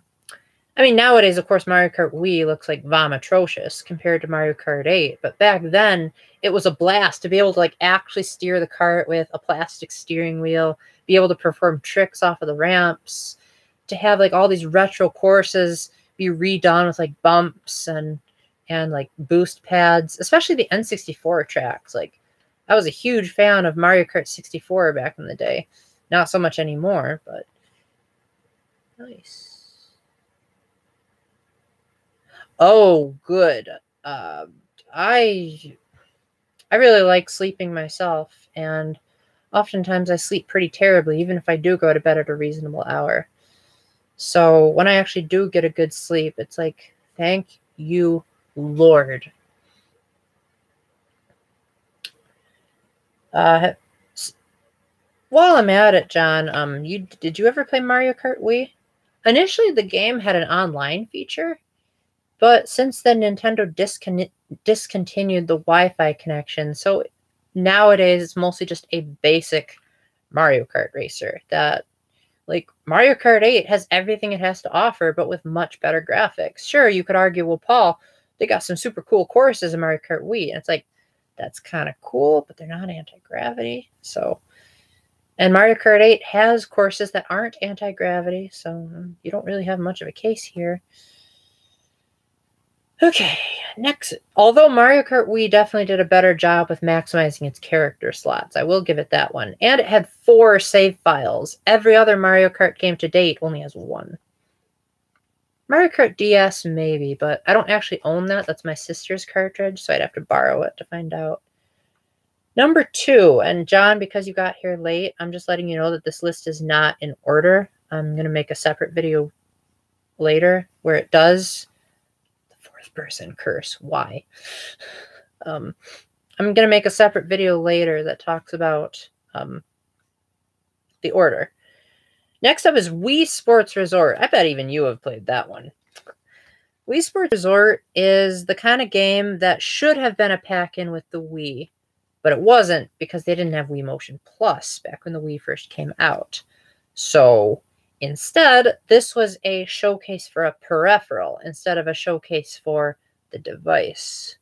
mean, nowadays, of course, Mario Kart Wii looks like vomitrocious compared to Mario Kart 8, but back then, it was a blast to be able to, like, actually steer the cart with a plastic steering wheel, be able to perform tricks off of the ramps, to have, like, all these retro courses be redone with, like, bumps and like, boost pads, especially the N64 tracks. Like, I was a huge fan of Mario Kart 64 back in the day. Not so much anymore, but nice. Oh, good. I really like sleeping myself, and oftentimes I sleep pretty terribly, even if I do go to bed at a reasonable hour. So when I actually do get a good sleep, it's like, thank you, Lord. While I'm at it, John, did you ever play Mario Kart Wii? Initially, the game had an online feature, but since then, Nintendo discontinued the Wi-Fi connection, so nowadays it's mostly just a basic Mario Kart racer. That, like, Mario Kart 8 has everything it has to offer, but with much better graphics. Sure, you could argue, well, Paul, they got some super cool courses in Mario Kart Wii. And it's like, that's kind of cool, but they're not anti-gravity. So, and Mario Kart 8 has courses that aren't anti-gravity, so you don't really have much of a case here. Okay, next. Although Mario Kart Wii definitely did a better job with maximizing its character slots, I will give it that one. And it had 4 save files. Every other Mario Kart game to date only has 1. Mario Kart DS, maybe, but I don't actually own that. That's my sister's cartridge, so I'd have to borrow it to find out. Number 2, and John, because you got here late, I'm just letting you know that this list is not in order. I'm going to make a separate video later where it does. Person curse. Why? I'm going to make a separate video later that talks about the order. Next up is Wii Sports Resort. I bet even you have played that one. Wii Sports Resort is the kind of game that should have been a pack-in with the Wii, but it wasn't because they didn't have Wii Motion Plus back when the Wii first came out. So instead, this was a showcase for a peripheral instead of a showcase for the device.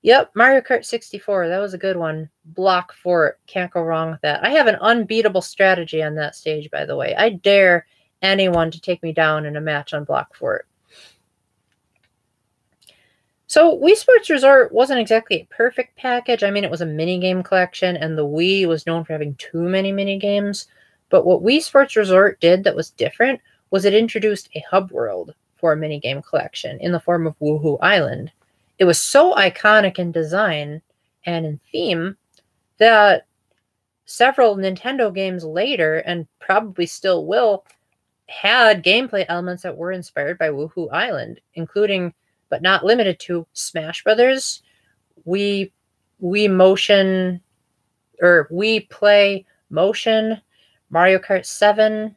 Yep, Mario Kart 64, that was a good one. Block Fort, can't go wrong with that. I have an unbeatable strategy on that stage, by the way. I dare anyone to take me down in a match on Block Fort. So Wii Sports Resort wasn't exactly a perfect package. I mean, it was a minigame collection, and the Wii was known for having too many minigames. But what Wii Sports Resort did that was different was it introduced a hub world for a minigame collection in the form of Woohoo Island. It was so iconic in design and in theme that several Nintendo games later, and probably still will, had gameplay elements that were inspired by Woohoo Island, including, but not limited to, Smash Brothers, Wii Motion, or Wii Play Motion, Mario Kart 7,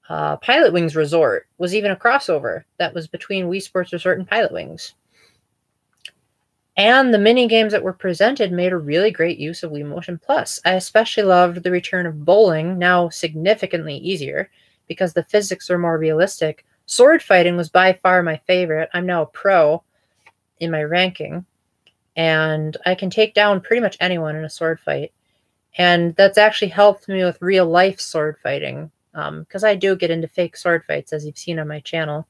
Pilot Wings Resort was even a crossover that was between Wii Sports Resort and Pilot Wings. And the mini games that were presented made a really great use of Wii Motion Plus. I especially loved the return of bowling, now significantly easier because the physics are more realistic. Sword fighting was by far my favorite. I'm now a pro in my ranking, and I can take down pretty much anyone in a sword fight. And that's actually helped me with real-life sword fighting, because I do get into fake sword fights, as you've seen on my channel.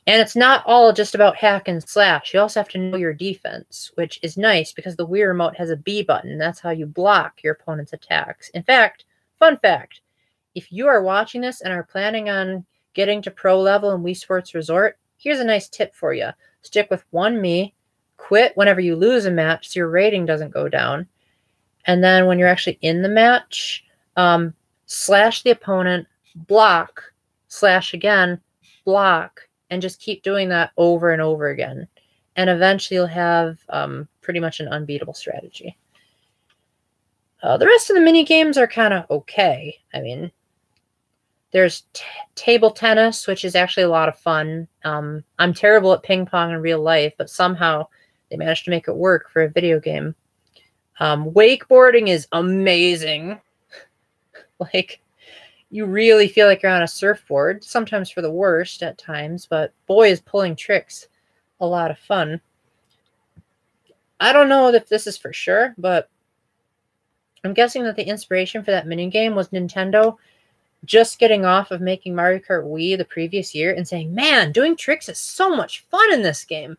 And it's not all just about hack and slash. You also have to know your defense, which is nice because the Wii Remote has a B button. That's how you block your opponent's attacks. In fact, fun fact, if you are watching this and are planning on getting to pro level in Wii Sports Resort, here's a nice tip for you. Stick with one Mii, quit whenever you lose a match so your rating doesn't go down. And then when you're actually in the match, slash the opponent, block, slash again, block, and just keep doing that over and over again. And eventually you'll have pretty much an unbeatable strategy. The rest of the mini games are kind of okay. I mean, there's table tennis, which is actually a lot of fun. I'm terrible at ping pong in real life, but somehow they managed to make it work for a video game. Wakeboarding is amazing. Like, you really feel like you're on a surfboard, sometimes for the worst at times, but boy, is pulling tricks a lot of fun. I don't know if this is for sure, but I'm guessing that the inspiration for that minigame was Nintendo just getting off of making Mario Kart Wii the previous year and saying, man, doing tricks is so much fun in this game.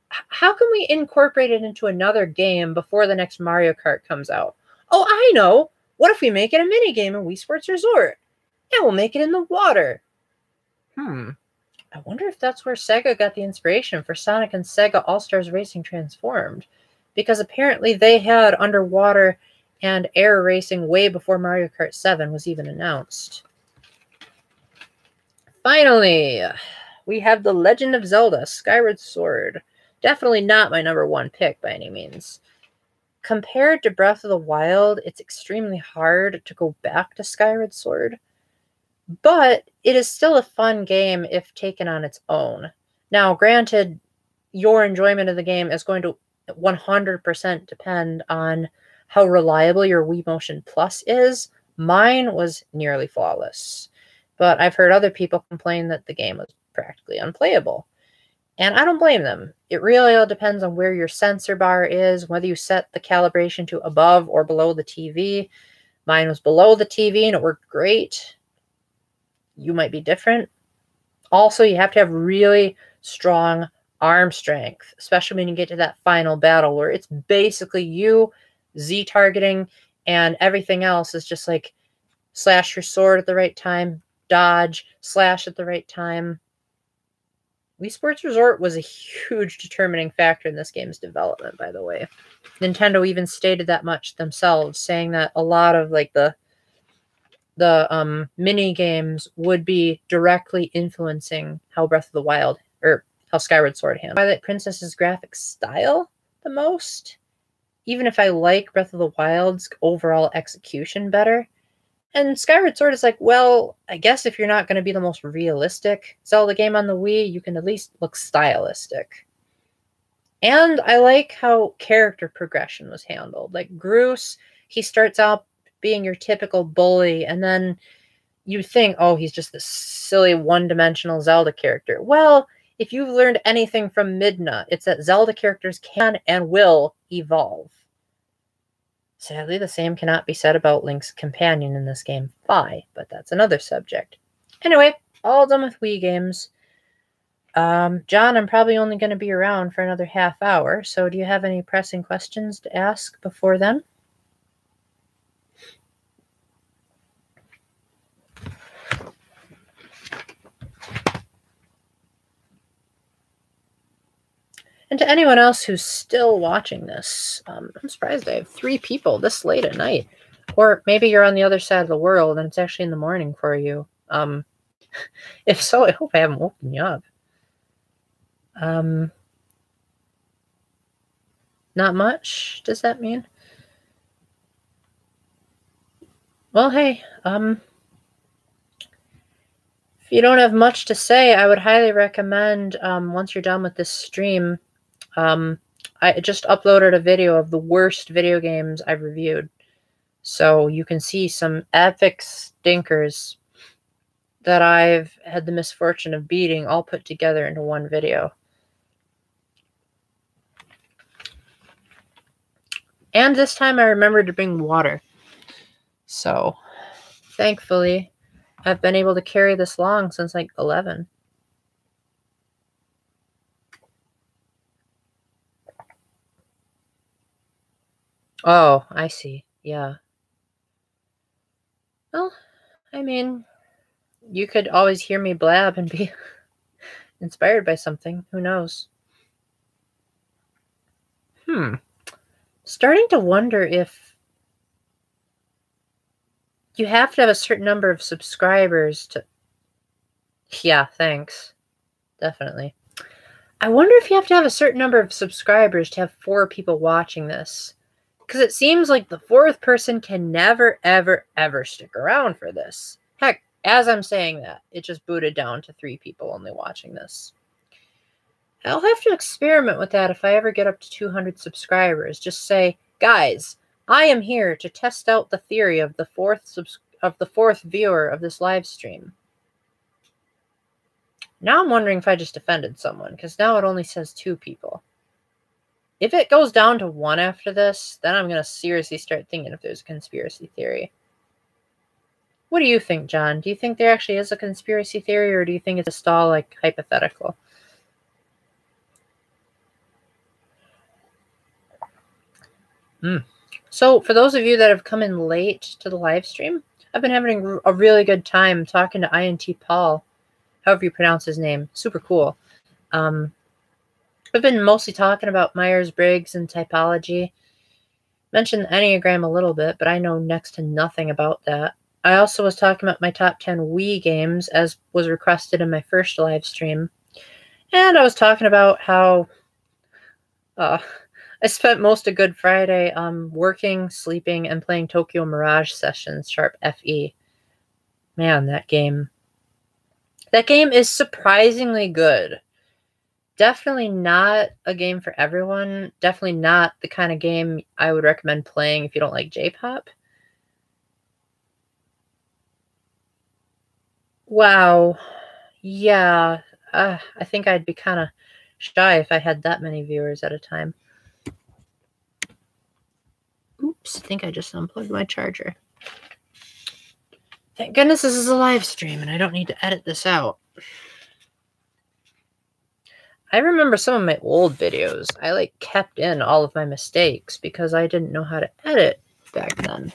How can we incorporate it into another game before the next Mario Kart comes out? Oh, I know. What if we make it a minigame in Wii Sports Resort? Yeah, we'll make it in the water. I wonder if that's where Sega got the inspiration for Sonic and Sega All-Stars Racing Transformed. Because apparently they had underwater and air racing way before Mario Kart 7 was even announced. Finally, we have The Legend of Zelda Skyward Sword. Definitely not my #1 pick by any means. Compared to Breath of the Wild, it's extremely hard to go back to Skyward Sword. But it is still a fun game if taken on its own. Now, granted, your enjoyment of the game is going to 100% depend on how reliable your Wii Motion Plus is, mine was nearly flawless. But I've heard other people complain that the game was practically unplayable. And I don't blame them. It really all depends on where your sensor bar is, whether you set the calibration to above or below the TV. Mine was below the TV and it worked great. You might be different. Also, you have to have really strong arm strength, especially when you get to that final battle where it's basically you Z targeting and everything else is just like slash your sword at the right time, dodge, slash at the right time. Wii Sports Resort was a huge determining factor in this game's development, by the way. Nintendo even stated that much themselves, saying that a lot of like the mini games would be directly influencing how Breath of the Wild or how Skyward Sword handled. Twilight Princess's graphic style the most, even if I like Breath of the Wild's overall execution better. And Skyward Sword is like, well, I guess if you're not going to be the most realistic Zelda game on the Wii, you can at least look stylistic. And I like how character progression was handled. Like Groose, he starts out being your typical bully, and then you think, oh, he's just this silly one-dimensional Zelda character. Well, if you've learned anything from Midna, it's that Zelda characters can and will evolve. Sadly, the same cannot be said about Link's companion in this game, Fi, but that's another subject. Anyway, all done with Wii games. John, I'm probably only going to be around for another half hour, so do you have any pressing questions to ask before then? And to anyone else who's still watching this, I'm surprised I have 3 people this late at night. Or maybe you're on the other side of the world and it's actually in the morning for you. If so, I hope I haven't woken you up. Not much, does that mean? Well, hey, if you don't have much to say, I would highly recommend, once you're done with this stream, I just uploaded a video of the worst video games I've reviewed. So you can see some epic stinkers that I've had the misfortune of beating all put together into one video. And this time I remembered to bring water. So, thankfully, I've been able to carry this long since like 11. Oh, I see. Yeah. Well, I mean, you could always hear me blab and be inspired by something. Who knows? Starting to wonder if you have to have a certain number of subscribers to... Yeah, thanks. Definitely. I wonder if you have to have a certain number of subscribers to have 4 people watching this. Because it seems like the 4th person can never, ever, ever stick around for this. Heck, as I'm saying that, it just booted down to 3 people only watching this. I'll have to experiment with that if I ever get up to 200 subscribers. Just say, guys, I am here to test out the theory of the 4th viewer of this live stream. Now I'm wondering if I just offended someone, because now it only says 2 people. If it goes down to 1 after this, then I'm going to seriously start thinking if there's a conspiracy theory. What do you think, John? Do you think there actually is a conspiracy theory, or do you think it's just all, like, hypothetical? So, for those of you that have come in late to the live stream, I've been having a really good time talking to INT Paul, however you pronounce his name. Super cool. We've been mostly talking about Myers-Briggs and typology. Mentioned the Enneagram a little bit, but I know next to nothing about that. I also was talking about my top 10 Wii games, as was requested in my first live stream. And I was talking about how I spent most of Good Friday working, sleeping, and playing Tokyo Mirage Sessions Sharp FE. Man, that game is surprisingly good. definitely not a game for everyone. Definitely not the kind of game I would recommend playing if you don't like J-pop. Wow. Yeah. I think I'd be kind of shy if I had that many viewers at a time. Oops, I think I just unplugged my charger. Thank goodness this is a live stream and I don't need to edit this out. I remember some of my old videos. I like kept in all of my mistakes because I didn't know how to edit back then.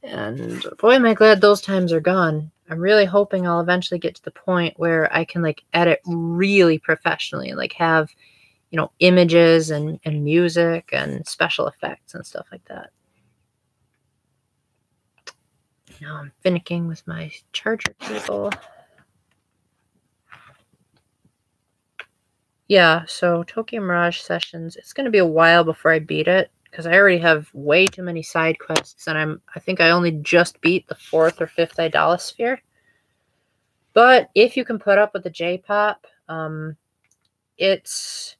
And boy, am I glad those times are gone. I'm really hoping I'll eventually get to the point where I can like edit really professionally, like have, you know, images and music and special effects and stuff like that. Now I'm finicking with my charger cable. Yeah, so Tokyo Mirage Sessions, it's going to be a while before I beat it because I already have way too many side quests and I think I only just beat the 4th or 5th Idolosphere. But if you can put up with the J-pop, it's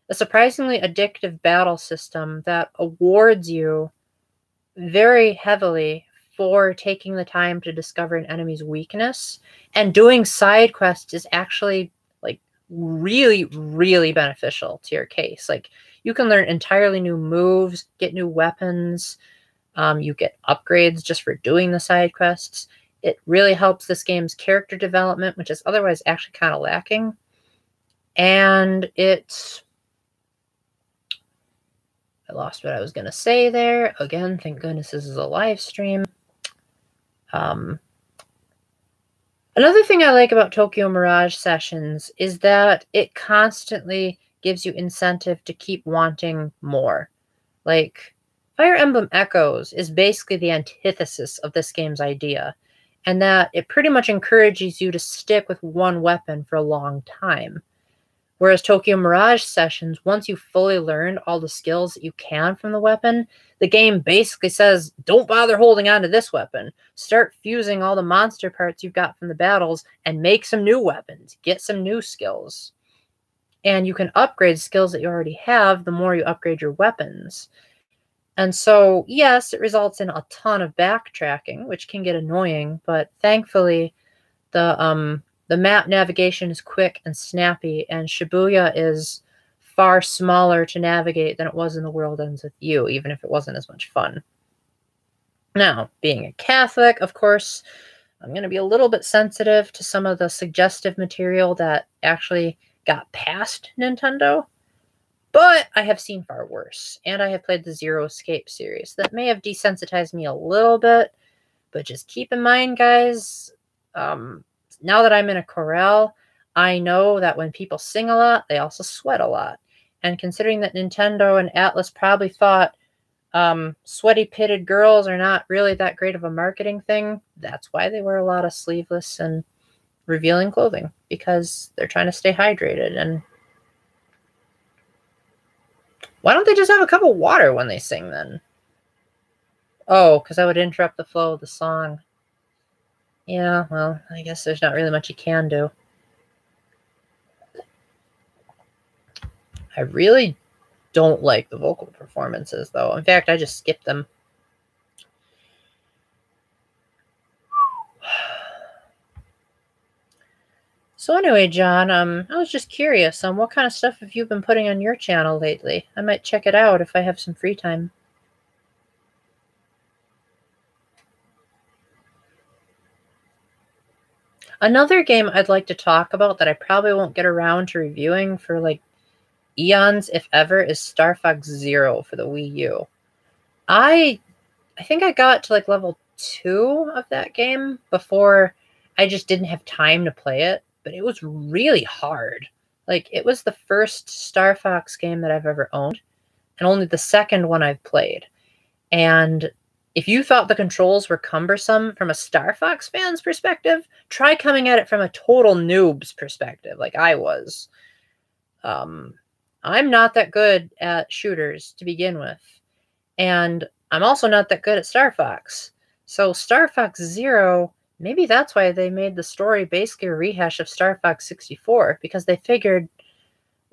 a surprisingly addictive battle system that awards you very heavily for taking the time to discover an enemy's weakness. And doing side quests is actually like really, really beneficial to your case. Like you can learn entirely new moves, get new weapons, you get upgrades just for doing the side quests. It really helps this game's character development, which is otherwise actually kind of lacking. And it's... I lost what I was going to say there. Again, thank goodness this is a live stream. Another thing I like about Tokyo Mirage Sessions is that it constantly gives you incentive to keep wanting more. Like, Fire Emblem Echoes is basically the antithesis of this game's idea, and that it pretty much encourages you to stick with one weapon for a long time. Whereas Tokyo Mirage Sessions, once you've fully learned all the skills that you can from the weapon, the game basically says, don't bother holding on to this weapon. Start fusing all the monster parts you've got from the battles and make some new weapons. Get some new skills. And you can upgrade skills that you already have the more you upgrade your weapons. And so, yes, it results in a ton of backtracking, which can get annoying, but thankfully the map navigation is quick and snappy, and Shibuya is far smaller to navigate than it was in The World Ends With You, even if it wasn't as much fun. Now, being a Catholic, of course, I'm going to be a little bit sensitive to some of the suggestive material that actually got past Nintendo, but I have seen far worse, and I have played the Zero Escape series. That may have desensitized me a little bit, but just keep in mind, guys, now that I'm in a chorale, I know that when people sing a lot, they also sweat a lot. And considering that Nintendo and Atlas probably thought sweaty pitted girls are not really that great of a marketing thing, that's why they wear a lot of sleeveless and revealing clothing, because they're trying to stay hydrated. And why don't they just have a cup of water when they sing then? Oh, because that would interrupt the flow of the song. Yeah, well, I guess there's not really much you can do. I really don't like the vocal performances, though. In fact, I just skipped them. So anyway, John, I was just curious, what kind of stuff have you been putting on your channel lately? I might check it out if I have some free time. Another game I'd like to talk about that I probably won't get around to reviewing for like eons, if ever, is Star Fox Zero for the Wii U. I think I got to like level 2 of that game before I just didn't have time to play it, but it was really hard. Like, it was the first Star Fox game that I've ever owned, and only the second one I've played. And if you thought the controls were cumbersome from a Star Fox fan's perspective, try coming at it from a total noob's perspective, like I was. I'm not that good at shooters to begin with. And I'm also not that good at Star Fox. So Star Fox Zero, maybe that's why they made the story basically a rehash of Star Fox 64, because they figured,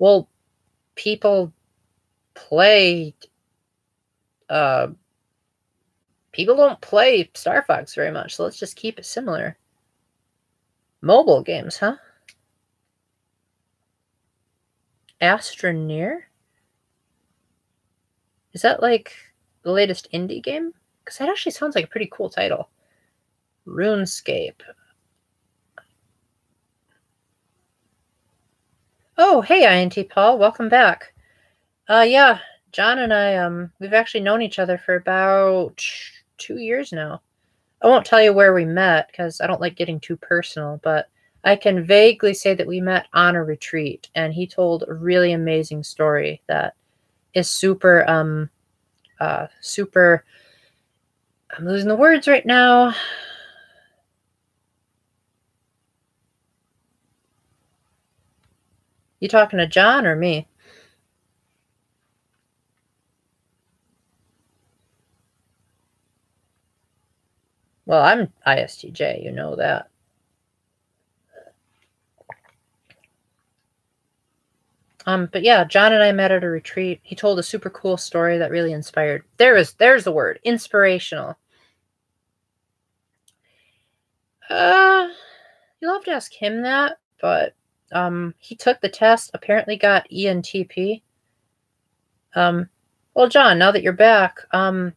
Well, people play, people don't play Star Fox very much, so let's just keep it similar. Mobile games, huh? Astroneer? Is that like the latest indie game? Because that actually sounds like a pretty cool title. RuneScape. Oh, hey, INT Paul. Welcome back. Yeah, John and I, we've actually known each other for about 2 years now. I won't tell you where we met because I don't like getting too personal, but I can vaguely say that we met on a retreat, and he told a really amazing story that is super, super, I'm losing the words right now. You talking to John or me? Well, I'm ISTJ, you know that. But yeah, John and I met at a retreat. He told a super cool story that really inspired. There's the word, inspirational. You'll have to ask him that, but he took the test, apparently got ENTP. Well, John, now that you're back,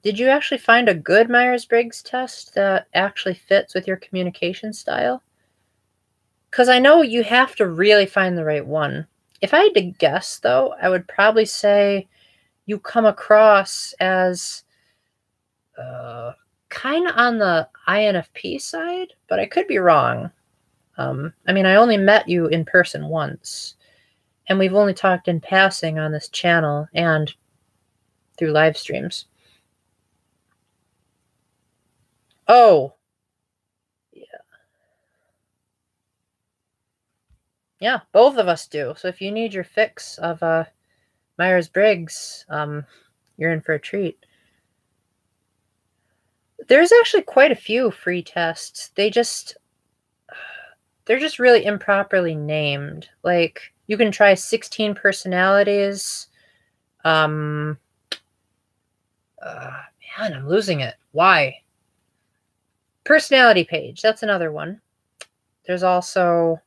did you actually find a good Myers-Briggs test that actually fits with your communication style? Because I know you have to really find the right one. If I had to guess, though, I would probably say you come across as kind of on the INFP side, but I could be wrong. I mean, I only met you in person once, and we've only talked in passing on this channel and through live streams. Oh, yeah. Yeah, both of us do. So if you need your fix of Myers-Briggs, you're in for a treat. There's actually quite a few free tests. They're just really improperly named. Like, you can try 16 personalities. Man, I'm losing it. Why? Personality page. That's another one. There's also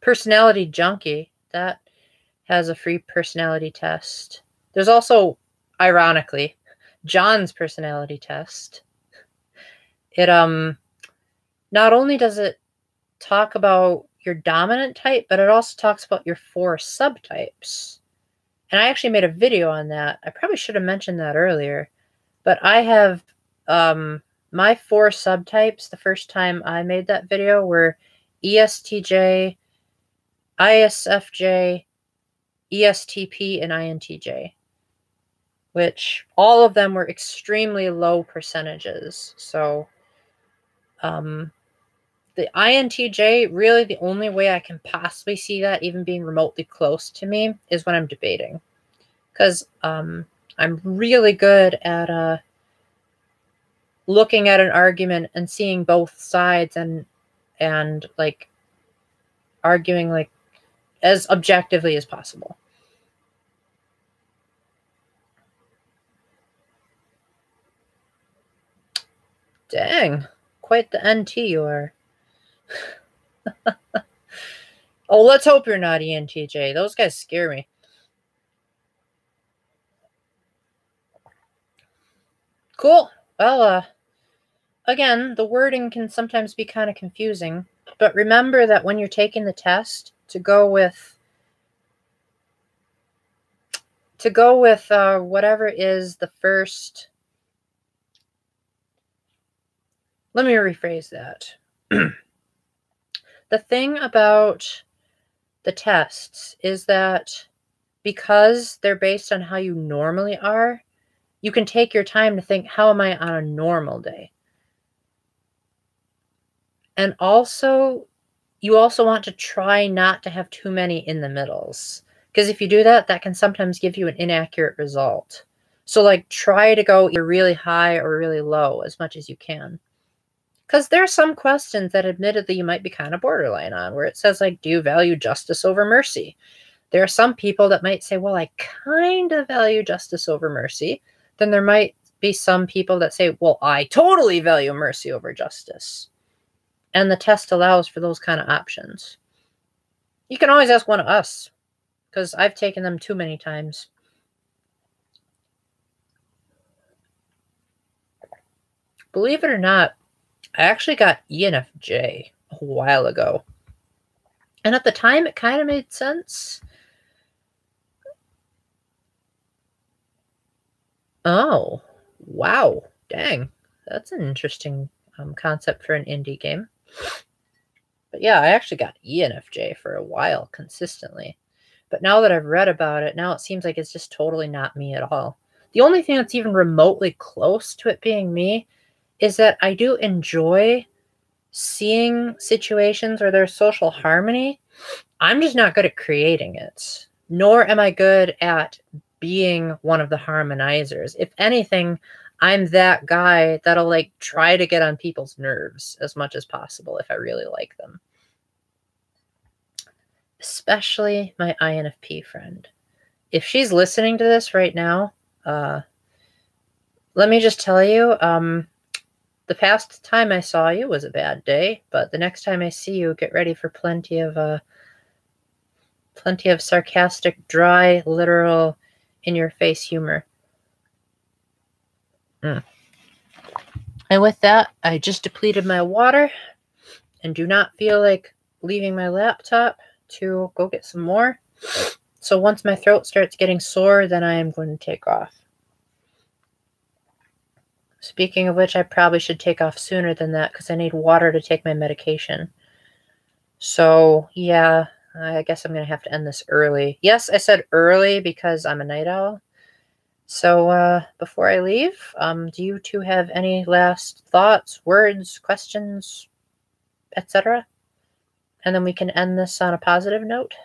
Personality Junkie. That has a free personality test. There's also, ironically, John's personality test. It not only does it talk about your dominant type, but it also talks about your 4 subtypes. And I actually made a video on that. I probably should have mentioned that earlier. But I have my 4 subtypes, the first time I made that video, were ESTJ, ISFJ, ESTP, and INTJ, which all of them were extremely low percentages. So the INTJ, really the only way I can possibly see that even being remotely close to me is when I'm debating. Because I'm really good at looking at an argument and seeing both sides and like arguing like as objectively as possible. Dang, quite the NT you are. Oh, let's hope you're not ENTJ. Those guys scare me. Cool. Well, again, the wording can sometimes be kind of confusing, but remember that when you're taking the test, to go with whatever is the first. Let me rephrase that. The thing about the tests is that because they're based on how you normally are, you can take your time to think, how am I on a normal day? And also, you also want to try not to have too many in the middles. Because if you do that, that can sometimes give you an inaccurate result. So, like, try to go either really high or really low as much as you can. Because there are some questions that admittedly you might be kind of borderline on, where it says, like, do you value justice over mercy? There are some people that might say, well, I kind of value justice over mercy. Then there might be some people that say, well, I totally value mercy over justice. And the test allows for those kind of options. You can always ask one of us, because I've taken them too many times. Believe it or not, I actually got ENFJ a while ago. And at the time, it kind of made sense. Oh, wow. Dang. That's an interesting concept for an indie game. But yeah, I actually got ENFJ for a while consistently. But now that I've read about it, now it seems like it's just totally not me at all. The only thing that's even remotely close to it being me is that I do enjoy seeing situations where there's social harmony. I'm just not good at creating it, nor am I good at being one of the harmonizers. If anything, I'm that guy that'll like try to get on people's nerves as much as possible if I really like them. Especially my INFP friend. If she's listening to this right now, let me just tell you, the past time I saw you was a bad day, but the next time I see you, get ready for plenty of sarcastic, dry, literal, in-your-face humor. And with that, I just depleted my water and do not feel like leaving my laptop to go get some more. So once my throat starts getting sore, then I am going to take off. Speaking of which, I probably should take off sooner than that because I need water to take my medication. So, yeah, I guess I'm going to have to end this early. Yes, I said early because I'm a night owl. So, before I leave, do you two have any last thoughts, words, questions, etc.? And then we can end this on a positive note.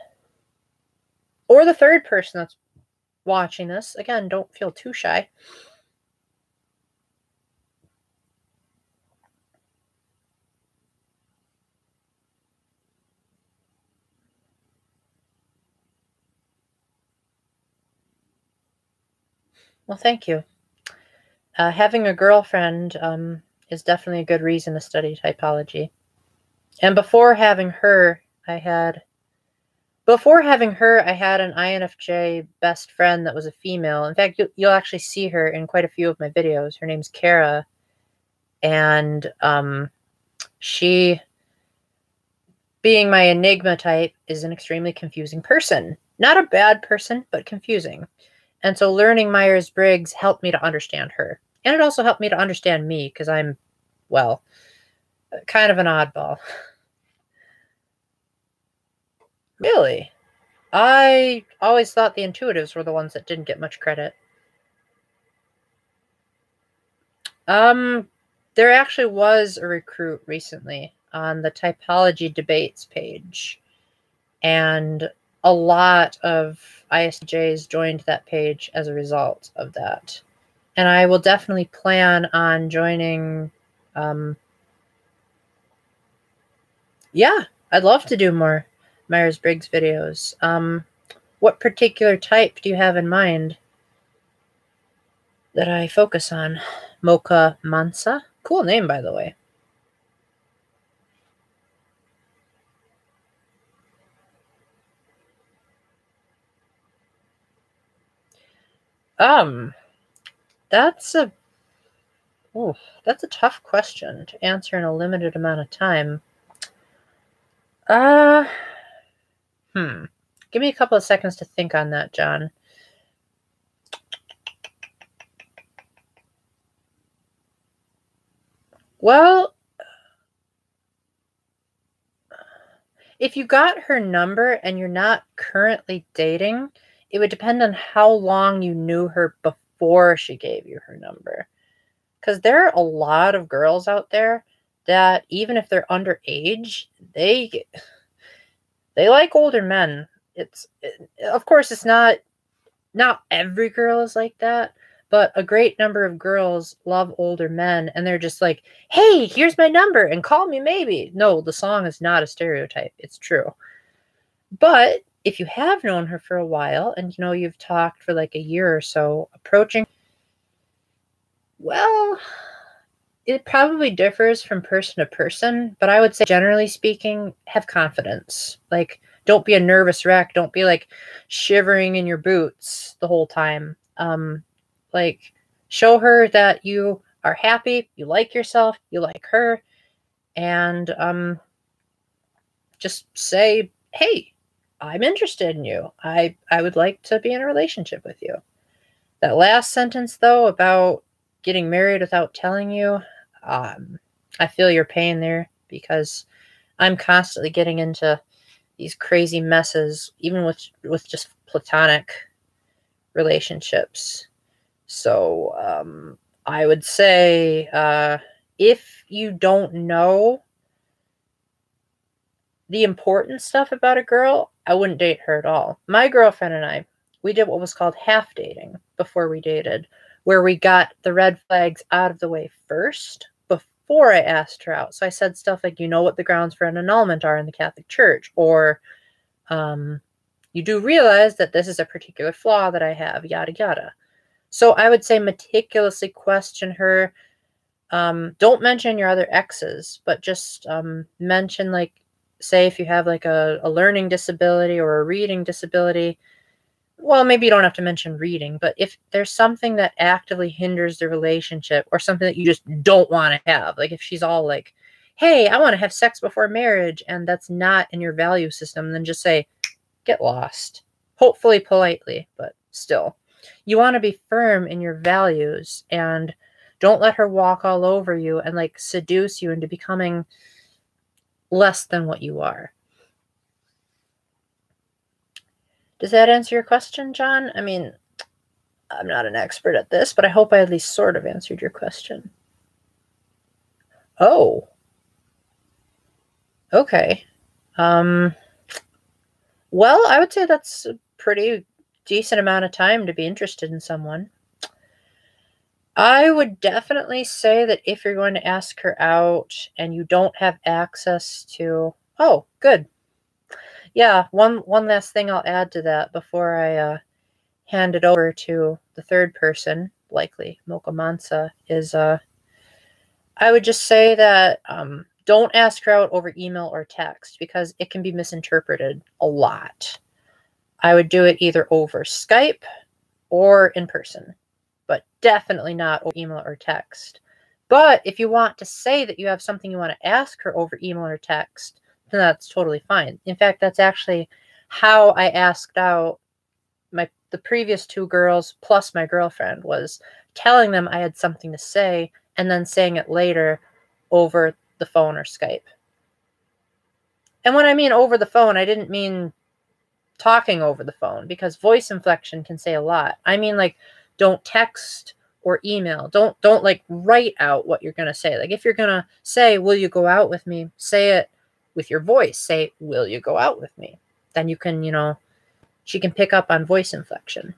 Or the third person that's watching this. Again, don't feel too shy. Well, thank you. Having a girlfriend is definitely a good reason to study typology. And before having her, I had an INFJ best friend that was a female. In fact, you'll actually see her in quite a few of my videos. Her name's Kara. And she, being my Enigma type, is an extremely confusing person. Not a bad person, but confusing. And so learning Myers-Briggs helped me to understand her. And it also helped me to understand me, because I'm, well, kind of an oddball. Really? I always thought the intuitives were the ones that didn't get much credit. There actually was a recruit recently on the typology debates page. And a lot of ISTJs joined that page as a result of that. And I will definitely plan on joining. Yeah, I'd love to do more Myers-Briggs videos. What particular type do you have in mind that I focus on? Mocha Mansa? Cool name, by the way. That's a tough question to answer in a limited amount of time. Give me a couple of seconds to think on that, John. Well, if you got her number and you're not currently dating, it would depend on how long you knew her before she gave you her number. Because there are a lot of girls out there that, even if they're underage, they like older men. Of course, it's not every girl is like that, But a great number of girls love older men, and they're just like, hey, here's my number and call me maybe. No, the song is not a stereotype. It's true. But if you have known her for a while and you've talked for like a year or so, approaching, well, it probably differs from person to person, but I would say generally speaking, have confidence. Like, don't be a nervous wreck. Don't be like shivering in your boots the whole time. Like, show her that you are happy, you like yourself, you like her, and just say, hey, I'm interested in you. I would like to be in a relationship with you. That last sentence, though, about getting married without telling you, I feel your pain there, because I'm constantly getting into these crazy messes, even with just platonic relationships. So I would say if you don't know the important stuff about a girl, I wouldn't date her at all. My girlfriend and I, we did what was called half dating before we dated, where we got the red flags out of the way first before I asked her out. So I said stuff like, you know what the grounds for an annulment are in the Catholic Church, or you do realize that this is a particular flaw that I have, yada, yada. So I would say meticulously question her. Don't mention your other exes, but just mention, like, say if you have like a learning disability or a reading disability. Well, maybe you don't have to mention reading, but if there's something that actively hinders the relationship, or something that you just don't want to have, like if she's all like, hey, I want to have sex before marriage, and that's not in your value system, then just say, get lost. Hopefully politely, but still. You want to be firm in your values, and don't let her walk all over you and like seduce you into becoming less than what you are. Does that answer your question, John? I mean, I'm not an expert at this, but I hope I at least sort of answered your question. Oh. Okay. Well, I would say that's a pretty decent amount of time to be interested in someone. I would definitely say that if you're going to ask her out and you don't have access to... Oh, good. Yeah, one last thing I'll add to that before I hand it over to the third person, likely Mocha Mansa, is I would just say that don't ask her out over email or text, because it can be misinterpreted a lot. I would do it either over Skype or in person, but definitely not over email or text. But if you want to say that you have something you want to ask her over email or text, then that's totally fine. In fact, that's actually how I asked out the previous two girls plus my girlfriend, was telling them I had something to say and then saying it later over the phone or Skype. And when I mean over the phone, I didn't mean talking over the phone, because voice inflection can say a lot. I mean, like, don't text or email. Don't like write out what you're going to say. Like, if you're going to say, will you go out with me? Say it with your voice. Say, will you go out with me? Then you can, she can pick up on voice inflection.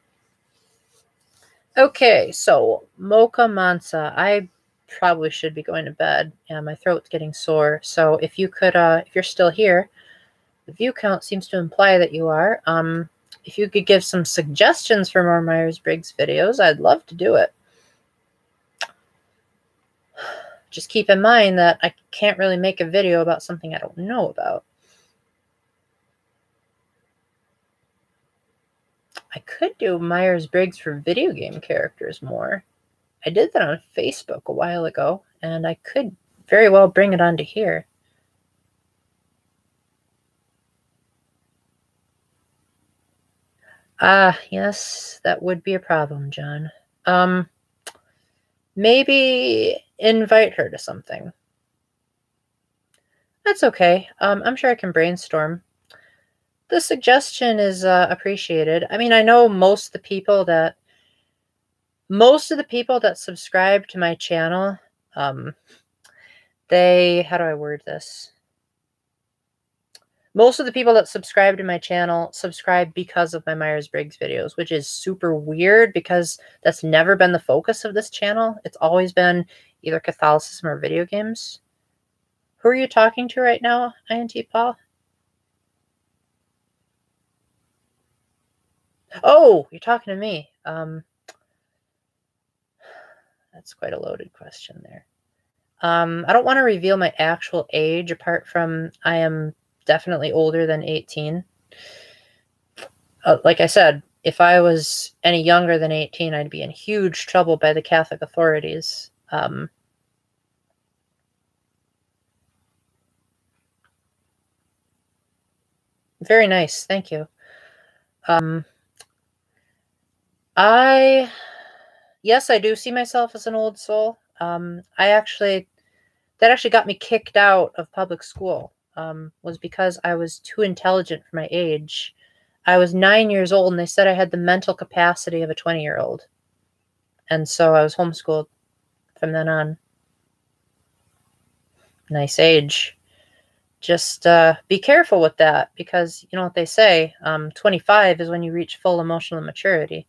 Okay, so Mocha Mansa, I probably should be going to bed, and my throat's getting sore. So if you could, if you're still here, the view count seems to imply that you are. If you could give some suggestions for more Myers-Briggs videos, I'd love to do it. Just keep in mind that I can't really make a video about something I don't know about. I could do Myers-Briggs for video game characters more. I did that on Facebook a while ago, and I could very well bring it onto here. Yes, that would be a problem, John. Maybe invite her to something. That's okay. I'm sure I can brainstorm. The suggestion is appreciated. I mean, I know most of the people that subscribe to my channel, how do I word this? Most of the people that subscribe to my channel subscribe because of my Myers-Briggs videos, which is super weird because that's never been the focus of this channel. It's always been either Catholicism or video games. Who are you talking to right now, INT Paul? Oh, you're talking to me. That's quite a loaded question there. I don't want to reveal my actual age, apart from I am definitely older than 18. Like I said, if I was any younger than 18, I'd be in huge trouble by the Catholic authorities. Very nice. Thank you. Yes, I do see myself as an old soul. That actually got me kicked out of public school, was because I was too intelligent for my age. I was 9 years old, and they said I had the mental capacity of a 20-year-old. And so I was homeschooled from then on. Nice age. Just be careful with that, because you know what they say, 25 is when you reach full emotional maturity.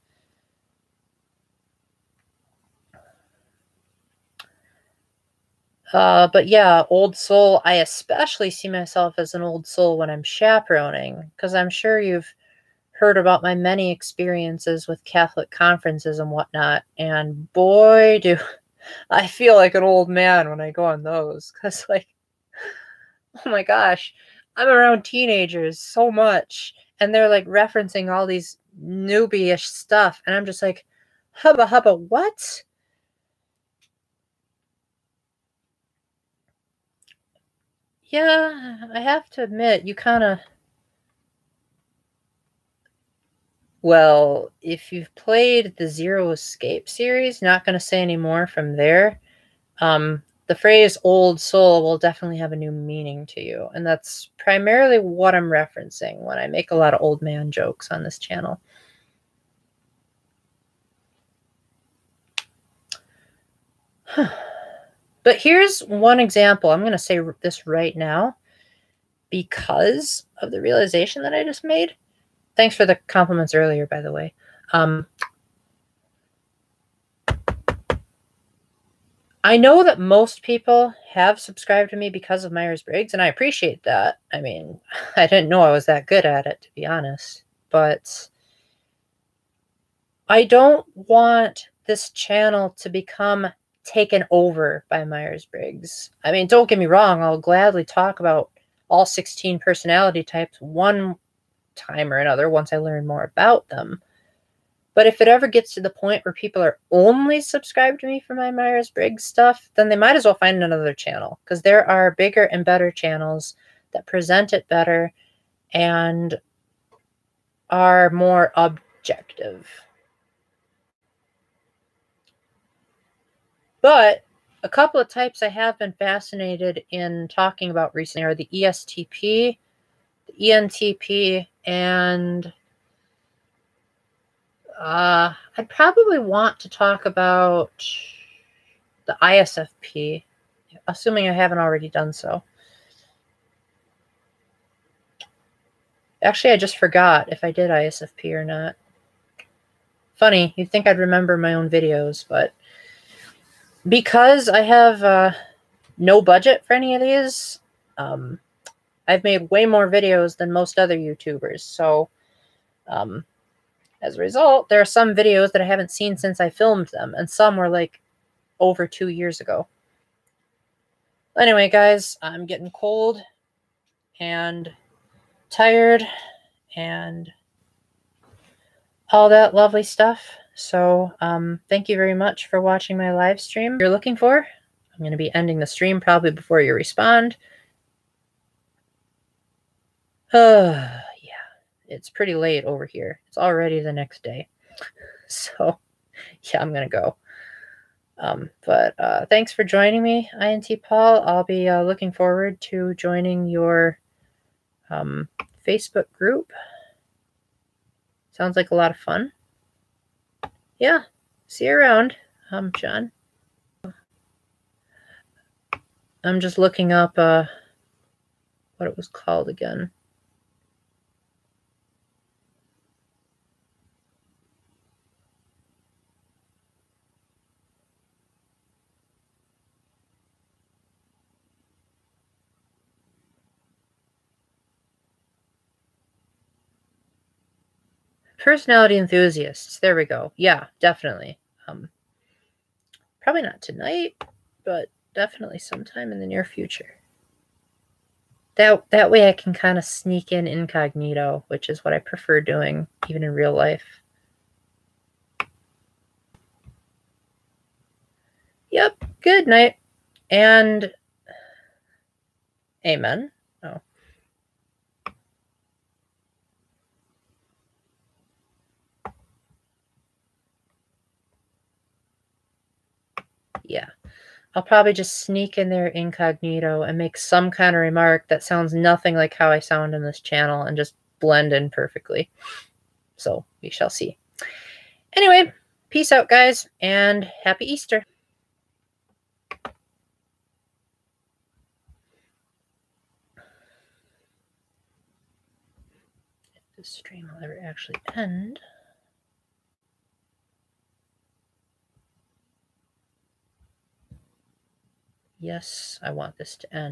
But yeah, old soul. I especially see myself as an old soul when I'm chaperoning, because I'm sure you've heard about my many experiences with Catholic conferences and whatnot. And boy, do I feel like an old man when I go on those, because, like, oh my gosh, I'm around teenagers so much, and they're like referencing all these newbie-ish stuff, and I'm just like, hubba hubba, what? Yeah, I have to admit, you kind of... Well, if you've played the Zero Escape series, not going to say any more from there. The phrase old soul will definitely have a new meaning to you, and that's primarily what I'm referencing when I make a lot of old man jokes on this channel. But here's one example. I'm going to say this right now because of the realization that I just made. Thanks for the compliments earlier, by the way. I know that most people have subscribed to me because of Myers-Briggs, and I appreciate that. I mean, I didn't know I was that good at it, to be honest. But I don't want this channel to become taken over by Myers-Briggs. I mean, don't get me wrong, I'll gladly talk about all 16 personality types one time or another once I learn more about them. But if it ever gets to the point where people are only subscribed to me for my Myers-Briggs stuff, then they might as well find another channel, because there are bigger and better channels that present it better and are more objective. But a couple of types I have been fascinated in talking about recently are the ESTP, the ENTP, and I'd probably want to talk about the ISFP, assuming I haven't already done so. Actually, I just forgot if I did ISFP or not. Funny, you'd think I'd remember my own videos, but because I have no budget for any of these, I've made way more videos than most other YouTubers. So as a result, there are some videos that I haven't seen since I filmed them, and some were like over 2 years ago. Anyway, guys, I'm getting cold and tired and all that lovely stuff. So thank you very much for watching my live stream. If you're looking for, I'm going to be ending the stream probably before you respond. Yeah, it's pretty late over here. It's already the next day. So yeah, I'm going to go. But thanks for joining me, INT Paul. I'll be looking forward to joining your Facebook group. Sounds like a lot of fun. Yeah, see you around, John. I'm just looking up what it was called again. Personality enthusiasts. There we go. Yeah, definitely. Probably not tonight, but definitely sometime in the near future. That way I can kind of sneak in incognito, which is what I prefer doing even in real life. Yep, good night. And amen. Oh. Yeah. I'll probably just sneak in there incognito and make some kind of remark that sounds nothing like how I sound in this channel and just blend in perfectly. So we shall see. Anyway, peace out, guys, and happy Easter. If this stream will ever actually end. Yes, I want this to end.